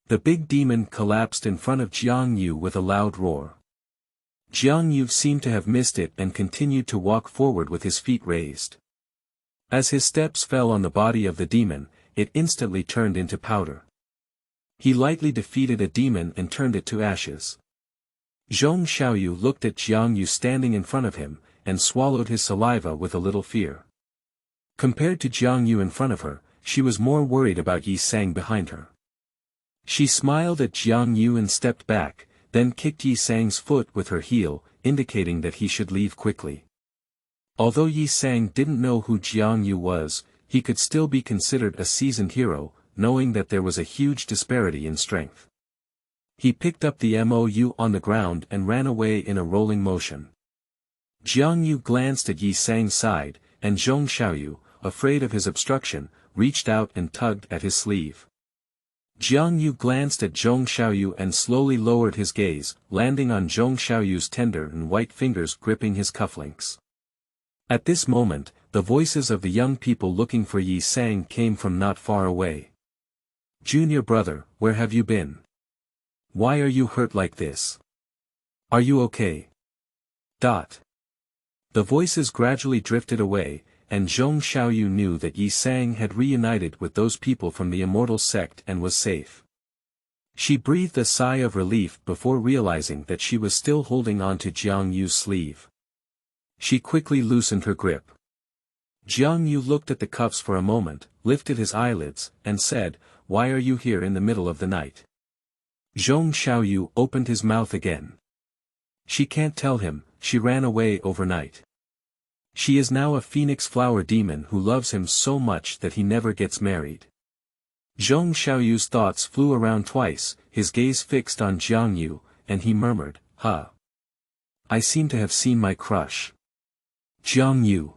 The big demon collapsed in front of Jiang Yu with a loud roar. Jiang Yu seemed to have missed it and continued to walk forward with his feet raised. As his steps fell on the body of the demon, it instantly turned into powder. He lightly defeated a demon and turned it to ashes. Zhong Shaoyu looked at Jiang Yu standing in front of him, and swallowed his saliva with a little fear. Compared to Jiang Yu in front of her, she was more worried about Yi Sang behind her. She smiled at Jiang Yu and stepped back, then kicked Yi Sang's foot with her heel, indicating that he should leave quickly. Although Yi Sang didn't know who Jiang Yu was, he could still be considered a seasoned hero, knowing that there was a huge disparity in strength. He picked up the MOU on the ground and ran away in a rolling motion. Jiang Yu glanced at Yi Sang's side, and Zhong Shaoyu, afraid of his obstruction, reached out and tugged at his sleeve. Jiang Yu glanced at Zhong Shaoyu and slowly lowered his gaze, landing on Zhong Shaoyu's tender and white fingers gripping his cufflinks. At this moment, the voices of the young people looking for Yi Sang came from not far away. "Junior brother, where have you been? Why are you hurt like this? Are you okay?" The voices gradually drifted away, and Zhong Shaoyu knew that Yi Sang had reunited with those people from the immortal sect and was safe. She breathed a sigh of relief before realizing that she was still holding on to Jiang Yu's sleeve. She quickly loosened her grip. Jiang Yu looked at the cuffs for a moment, lifted his eyelids, and said, "Why are you here in the middle of the night?" Zhong Shaoyu opened his mouth again. She can't tell him, she ran away overnight. She is now a phoenix flower demon who loves him so much that he never gets married. Zhong Shaoyu's thoughts flew around twice, his gaze fixed on Jiang Yu, and he murmured, "Huh. I seem to have seen my crush. Jiang Yu."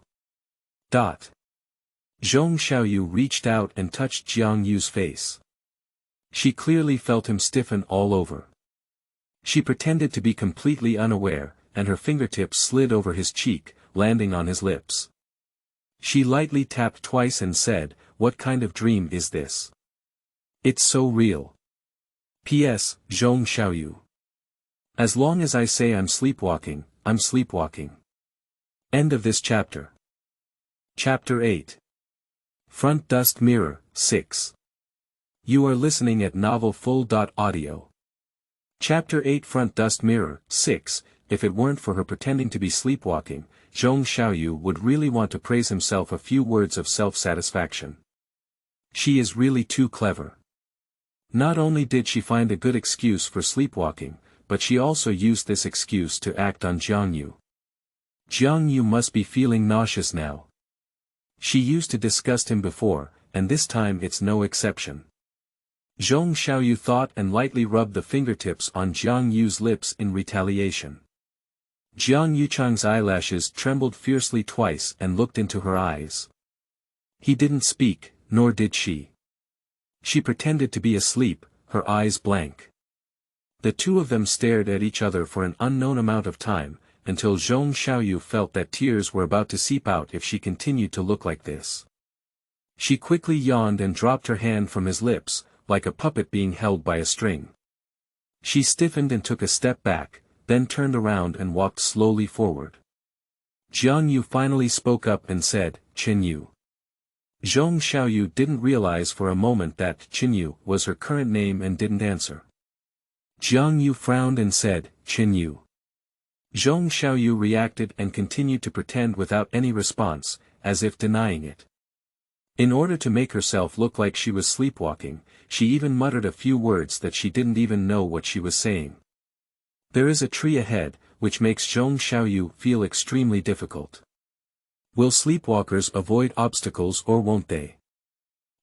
Zhong Shaoyu reached out and touched Jiang Yu's face. She clearly felt him stiffen all over. She pretended to be completely unaware, and her fingertips slid over his cheek, landing on his lips. She lightly tapped twice and said, "What kind of dream is this? It's so real. P.S. Zhong Shaoyu. As long as I say I'm sleepwalking, I'm sleepwalking." End of this chapter. Chapter 8. Front Dust Mirror, 6. You are listening at novelfull.audio. Chapter 8 Front Dust Mirror, 6. If it weren't for her pretending to be sleepwalking, Zhong Shaoyu would really want to praise himself a few words of self-satisfaction. She is really too clever. Not only did she find a good excuse for sleepwalking, but she also used this excuse to act on Jiang Yu. Jiang Yu must be feeling nauseous now. She used to disgust him before, and this time it's no exception. Zhong Shaoyu thought and lightly rubbed the fingertips on Jiang Yu's lips in retaliation. Jiang Yuchang's eyelashes trembled fiercely twice and looked into her eyes. He didn't speak, nor did she. She pretended to be asleep, her eyes blank. The two of them stared at each other for an unknown amount of time, until Zhong Shaoyu felt that tears were about to seep out if she continued to look like this. She quickly yawned and dropped her hand from his lips, like a puppet being held by a string. She stiffened and took a step back, then turned around and walked slowly forward. Jiang Yu finally spoke up and said, "Qin Yu." Zhong Shaoyu didn't realize for a moment that Qin Yu was her current name and didn't answer. Jiang Yu frowned and said, "Qin Yu." Zhong Shaoyu reacted and continued to pretend without any response, as if denying it. In order to make herself look like she was sleepwalking, she even muttered a few words that she didn't even know what she was saying. There is a tree ahead, which makes Zhong Shaoyu feel extremely difficult. Will sleepwalkers avoid obstacles or won't they?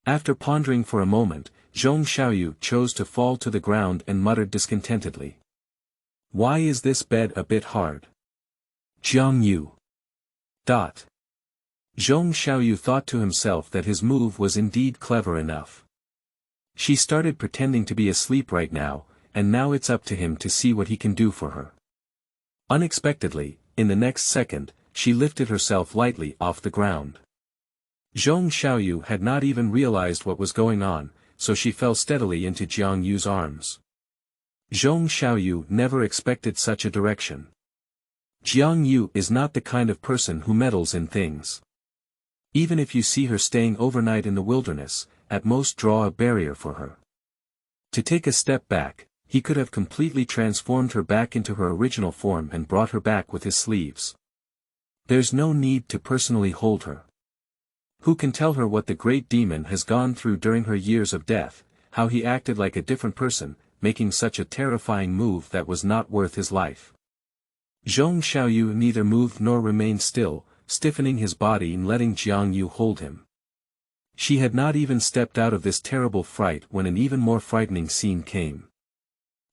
After pondering for a moment, Zhong Shaoyu chose to fall to the ground and muttered discontentedly. "Why is this bed a bit hard? Jiang Yu." Zhong Shaoyu thought to himself that his move was indeed clever enough. She started pretending to be asleep right now, and now it's up to him to see what he can do for her. Unexpectedly, in the next second, she lifted herself lightly off the ground. Zhong Shaoyu had not even realized what was going on, so she fell steadily into Jiang Yu's arms. Zhong Shaoyu never expected such a direction. Jiang Yu is not the kind of person who meddles in things. Even if you see her staying overnight in the wilderness, at most draw a barrier for her. To take a step back, he could have completely transformed her back into her original form and brought her back with his sleeves. There's no need to personally hold her. Who can tell her what the great demon has gone through during her years of death, how he acted like a different person, making such a terrifying move that was not worth his life. Zhong Shaoyu neither moved nor remained still, stiffening his body and letting Jiang Yu hold him. She had not even stepped out of this terrible fright when an even more frightening scene came.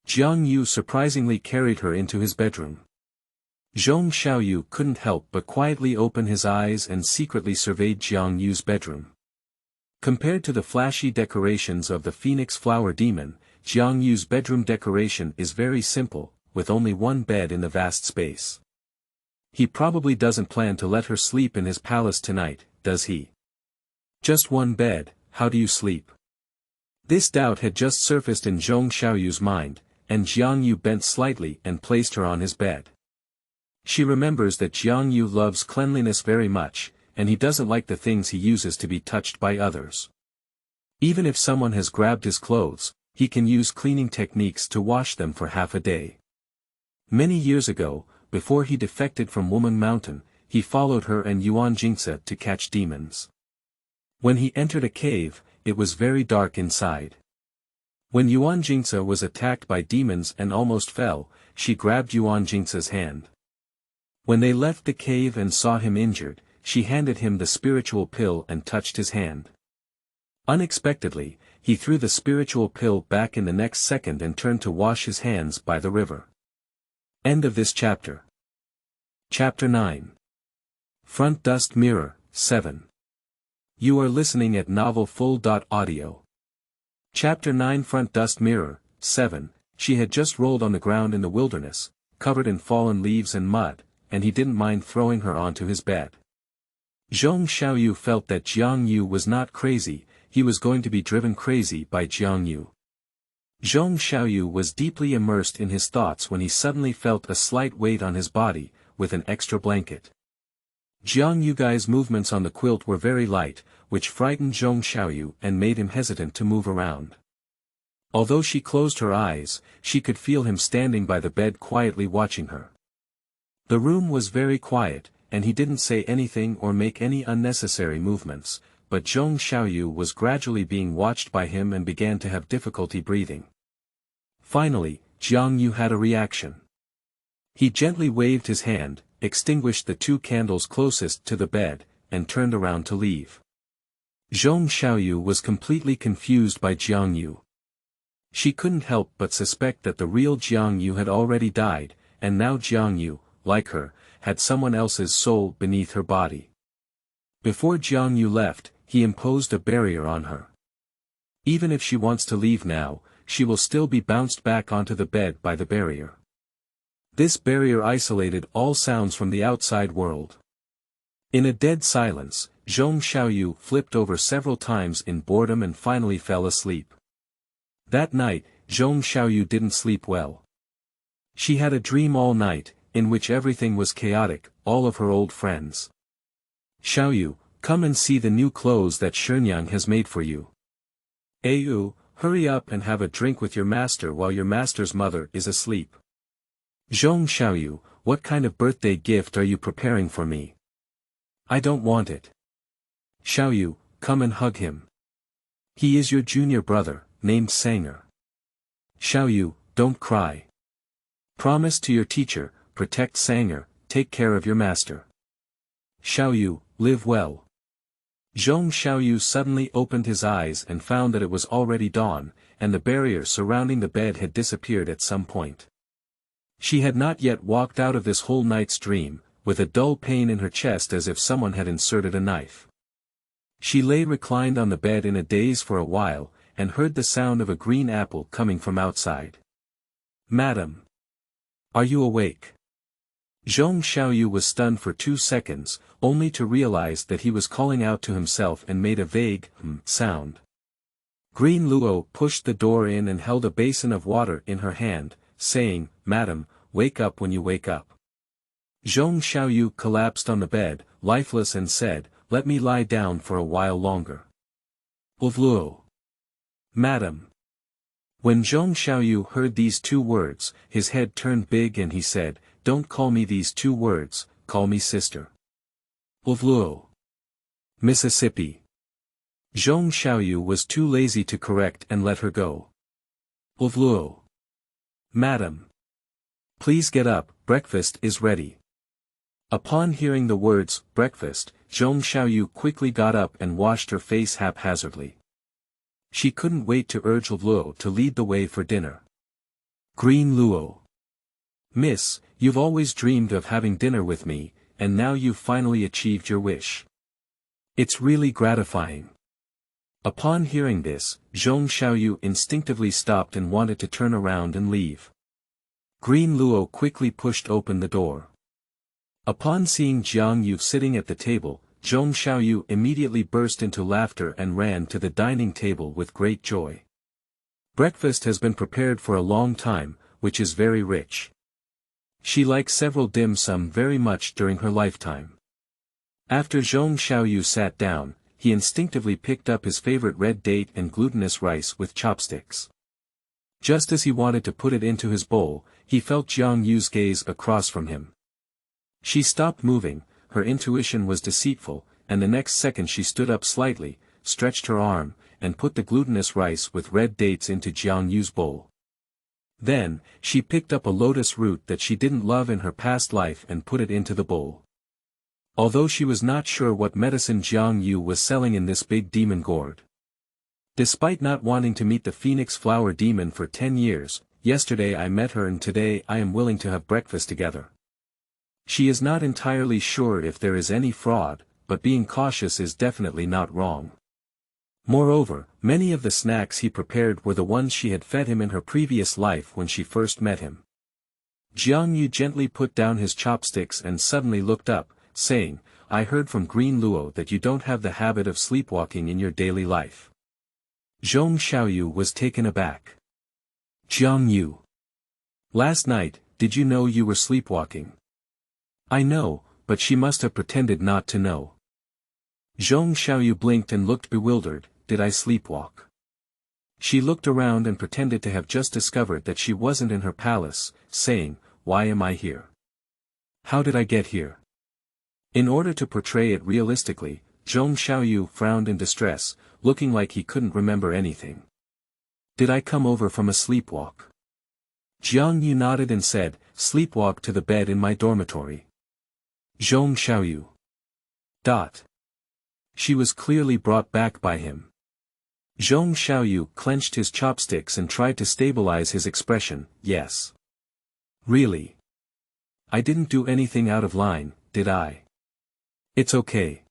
Jiang Yu surprisingly carried her into his bedroom. Zhong Shaoyu couldn't help but quietly open his eyes and secretly surveyed Jiang Yu's bedroom. Compared to the flashy decorations of the Phoenix Flower Demon, Jiang Yu's bedroom decoration is very simple, with only one bed in the vast space. He probably doesn't plan to let her sleep in his palace tonight, does he? Just one bed, how do you sleep? This doubt had just surfaced in Zhong Shaoyu's mind, and Jiang Yu bent slightly and placed her on his bed. She remembers that Jiang Yu loves cleanliness very much, and he doesn't like the things he uses to be touched by others. Even if someone has grabbed his clothes, he can use cleaning techniques to wash them for half a day. Many years ago, before he defected from Woman Mountain, he followed her and Yuan Jingce to catch demons. When he entered a cave, it was very dark inside. When Yuan Jingce was attacked by demons and almost fell, she grabbed Yuan Jingce's hand. When they left the cave and saw him injured, she handed him the spiritual pill and touched his hand. Unexpectedly, he threw the spiritual pill back in the next second and turned to wash his hands by the river. End of this chapter. Chapter 9. Front Dust Mirror, 7. You are listening at novelfull.audio. Chapter 9 Front Dust Mirror, 7. She had just rolled on the ground in the wilderness, covered in fallen leaves and mud, and he didn't mind throwing her onto his bed. Zhong Shaoyu felt that Jiang Yu was not crazy, he was going to be driven crazy by Jiang Yu. Zhong Shaoyu was deeply immersed in his thoughts when he suddenly felt a slight weight on his body, with an extra blanket. Jiang Yu's movements on the quilt were very light, which frightened Zhong Shaoyu and made him hesitant to move around. Although she closed her eyes, she could feel him standing by the bed quietly watching her. The room was very quiet, and he didn't say anything or make any unnecessary movements, but Zhong Shaoyu was gradually being watched by him and began to have difficulty breathing. Finally, Jiang Yu had a reaction. He gently waved his hand, extinguished the 2 candles closest to the bed, and turned around to leave. Zhong Shaoyu was completely confused by Jiang Yu. She couldn't help but suspect that the real Jiang Yu had already died, and now Jiang Yu, like her, had someone else's soul beneath her body. Before Jiang Yu left, he imposed a barrier on her. Even if she wants to leave now, she will still be bounced back onto the bed by the barrier. This barrier isolated all sounds from the outside world. In a dead silence, Zhong Shaoyu flipped over several times in boredom and finally fell asleep. That night, Zhong Shaoyu didn't sleep well. She had a dream all night, in which everything was chaotic, all of her old friends. Shaoyu, come and see the new clothes that Shenyang has made for you. Ayu, hurry up and have a drink with your master while your master's mother is asleep. Zhong Shaoyu, what kind of birthday gift are you preparing for me? I don't want it. Shaoyu, come and hug him. He is your junior brother, named Sanger. Shaoyu, don't cry. Promise to your teacher, protect Sanger, take care of your master. Shaoyu, live well. Zhong Shaoyu suddenly opened his eyes and found that it was already dawn, and the barrier surrounding the bed had disappeared at some point. She had not yet walked out of this whole night's dream, with a dull pain in her chest as if someone had inserted a knife. She lay reclined on the bed in a daze for a while, and heard the sound of a green apple coming from outside. Madam! Are you awake? Zhong Shaoyu was stunned for 2 seconds, only to realize that he was calling out to himself and made a vague sound. Green Luo pushed the door in and held a basin of water in her hand, saying, Madam, wake up when you wake up. Zhong Shaoyu collapsed on the bed, lifeless and said, let me lie down for a while longer. Luo. Madam. When Zhong Shaoyu heard these 2 words, his head turned big and he said, don't call me these 2 words, call me sister. Luo. Mississippi. Zhong Shaoyu was too lazy to correct and let her go. Luo. Madam. Please get up, breakfast is ready. Upon hearing the words, breakfast, Zhong Shaoyu quickly got up and washed her face haphazardly. She couldn't wait to urge Luo to lead the way for dinner. Green Luo. Miss, you've always dreamed of having dinner with me, and now you've finally achieved your wish. It's really gratifying. Upon hearing this, Zhong Shaoyu instinctively stopped and wanted to turn around and leave. Green Luo quickly pushed open the door. Upon seeing Jiang Yu sitting at the table, Zhong Shaoyu immediately burst into laughter and ran to the dining table with great joy. Breakfast has been prepared for a long time, which is very rich. She liked several dim sum very much during her lifetime. After Zhong Shaoyu sat down, he instinctively picked up his favorite red date and glutinous rice with chopsticks. Just as he wanted to put it into his bowl, he felt Jiang Yu's gaze across from him. She stopped moving, her intuition was deceitful, and the next second she stood up slightly, stretched her arm, and put the glutinous rice with red dates into Jiang Yu's bowl. Then, she picked up a lotus root that she didn't love in her past life and put it into the bowl. Although she was not sure what medicine Jiang Yu was selling in this big demon gourd. Despite not wanting to meet the phoenix flower demon for 10 years, yesterday I met her and today I am willing to have breakfast together. She is not entirely sure if there is any fraud, but being cautious is definitely not wrong. Moreover, many of the snacks he prepared were the ones she had fed him in her previous life when she first met him. Jiang Yu gently put down his chopsticks and suddenly looked up, saying, I heard from Green Luo that you don't have the habit of sleepwalking in your daily life. Zhong Shaoyu was taken aback. Jiang Yu. Last night, did you know you were sleepwalking? I know, but she must have pretended not to know. Zhong Shaoyu blinked and looked bewildered, did I sleepwalk? She looked around and pretended to have just discovered that she wasn't in her palace, saying, why am I here? How did I get here? In order to portray it realistically, Zhong Shaoyu frowned in distress, looking like he couldn't remember anything. Did I come over from a sleepwalk? Jiang Yu nodded and said, sleepwalk to the bed in my dormitory. Zhong Shaoyu. She was clearly brought back by him. Zhong Shaoyu clenched his chopsticks and tried to stabilize his expression, yes. Really? I didn't do anything out of line, did I? It's okay.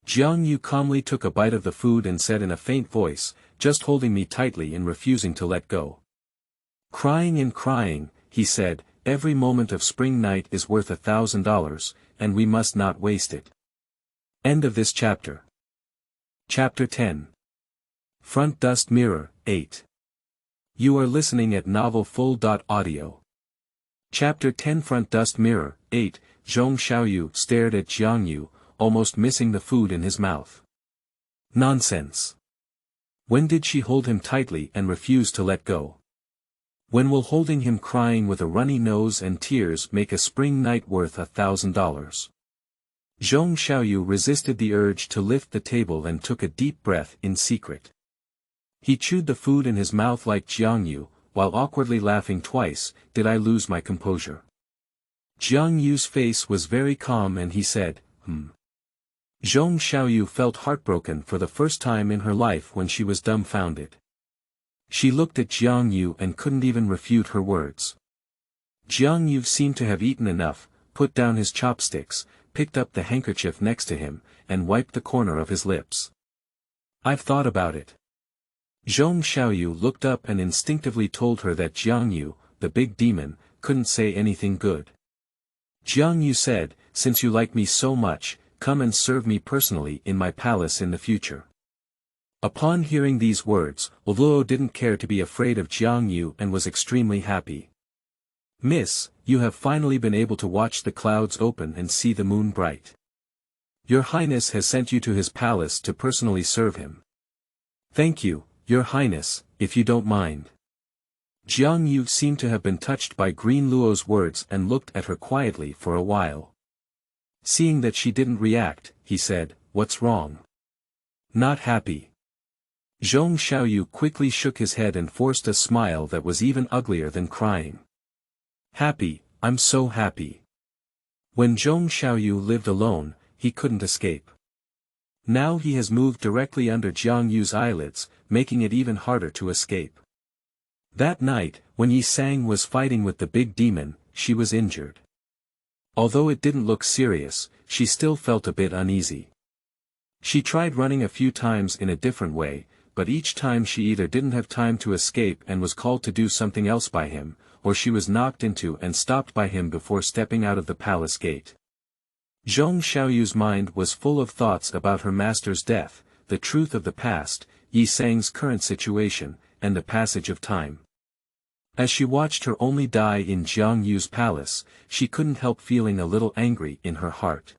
Jiang Yu calmly took a bite of the food and said in a faint voice, just holding me tightly and refusing to let go. Crying and crying, he said, every moment of spring night is worth $1,000, and we must not waste it. End of this chapter. Chapter 10. Front Dust Mirror, 8. You are listening at novelfull.audio. Chapter 10 Front Dust Mirror, 8. Zhong Shaoyu stared at Jiang Yu, almost missing the food in his mouth. Nonsense. When did she hold him tightly and refuse to let go? When will holding him crying with a runny nose and tears make a spring night worth $1,000? Zhong Shaoyu resisted the urge to lift the table and took a deep breath in secret. He chewed the food in his mouth like Jiang Yu, while awkwardly laughing twice, did I lose my composure? Jiang Yu's face was very calm and he said, Zhong Shaoyu felt heartbroken for the first time in her life when she was dumbfounded. She looked at Jiang Yu and couldn't even refute her words. Jiang Yu seemed to have eaten enough, put down his chopsticks, picked up the handkerchief next to him, and wiped the corner of his lips. I've thought about it. Zhong Shaoyu looked up and instinctively told her that Jiang Yu, the big demon, couldn't say anything good. Jiang Yu said, since you like me so much, come and serve me personally in my palace in the future. Upon hearing these words, Luo didn't care to be afraid of Jiang Yu and was extremely happy. Miss, you have finally been able to watch the clouds open and see the moon bright. Your Highness has sent you to his palace to personally serve him. Thank you, Your Highness, if you don't mind. Jiang Yu seemed to have been touched by Green Luo's words and looked at her quietly for a while. Seeing that she didn't react, he said, what's wrong? Not happy. Zhong Shaoyu quickly shook his head and forced a smile that was even uglier than crying. Happy, I'm so happy. When Zhong Shaoyu lived alone, he couldn't escape. Now he has moved directly under Jiang Yu's eyelids, making it even harder to escape. That night, when Yi Sang was fighting with the big demon, she was injured. Although it didn't look serious, she still felt a bit uneasy. She tried running a few times in a different way, but each time she either didn't have time to escape and was called to do something else by him, or she was knocked into and stopped by him before stepping out of the palace gate. Zhong Shaoyu's mind was full of thoughts about her master's death, the truth of the past, Yi Sang's current situation, and the passage of time. As she watched her only die in Jiang Yu's palace, she couldn't help feeling a little angry in her heart.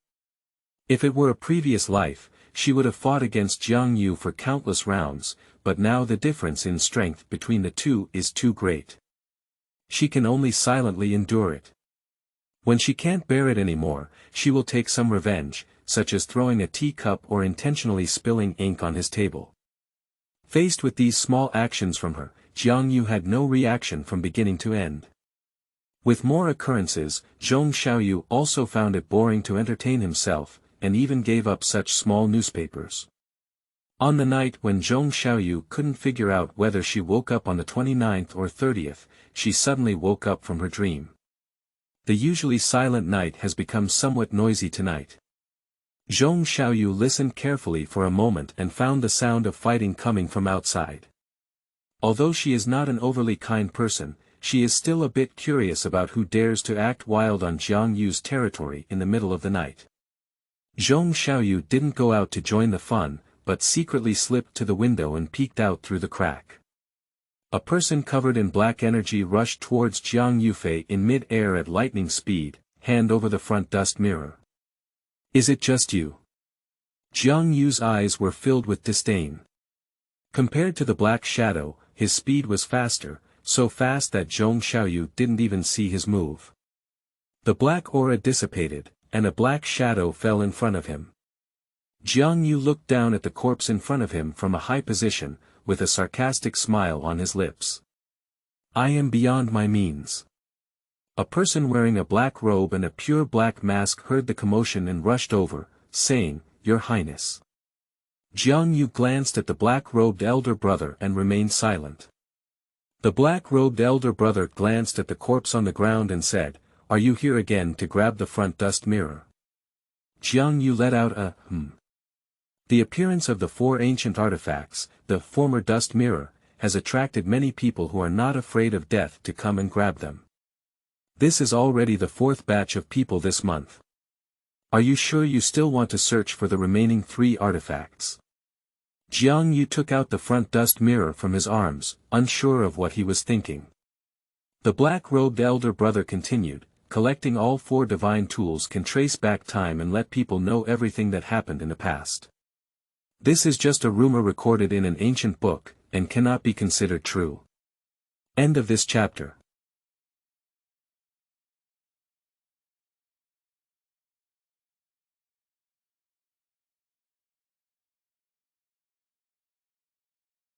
If it were a previous life, she would have fought against Jiang Yu for countless rounds, but now the difference in strength between the two is too great. She can only silently endure it. When she can't bear it anymore, she will take some revenge, such as throwing a teacup or intentionally spilling ink on his table. Faced with these small actions from her, Jiang Yu had no reaction from beginning to end. With more occurrences, Zhong Shaoyu also found it boring to entertain himself, and even gave up such small newspapers. On the night when Zhong Shaoyu couldn't figure out whether she woke up on the 29th or 30th, she suddenly woke up from her dream. The usually silent night has become somewhat noisy tonight. Zhong Shaoyu listened carefully for a moment and found the sound of fighting coming from outside. Although she is not an overly kind person, she is still a bit curious about who dares to act wild on Jiang Yu's territory in the middle of the night. Zhong Shaoyu didn't go out to join the fun, but secretly slipped to the window and peeked out through the crack. A person covered in black energy rushed towards Jiang Yufei in mid-air at lightning speed, hand over the front dust mirror. Is it just you? Jiang Yu's eyes were filled with disdain. Compared to the black shadow, his speed was faster, so fast that Zhong Shaoyu didn't even see his move. The black aura dissipated, and a black shadow fell in front of him. Jiang Yu looked down at the corpse in front of him from a high position, with a sarcastic smile on his lips. I am beyond my means. A person wearing a black robe and a pure black mask heard the commotion and rushed over, saying, Your Highness. Jiang Yu glanced at the black-robed elder brother and remained silent. The black-robed elder brother glanced at the corpse on the ground and said, Are you here again to grab the front dust mirror? Jiang Yu let out a The appearance of the four ancient artifacts, the former dust mirror, has attracted many people who are not afraid of death to come and grab them. This is already the fourth batch of people this month. Are you sure you still want to search for the remaining 3 artifacts? Jiang Yu took out the front dust mirror from his arms, unsure of what he was thinking. The black-robed elder brother continued, collecting all 4 divine tools can trace back time and let people know everything that happened in the past. This is just a rumor recorded in an ancient book, and cannot be considered true. End of this chapter.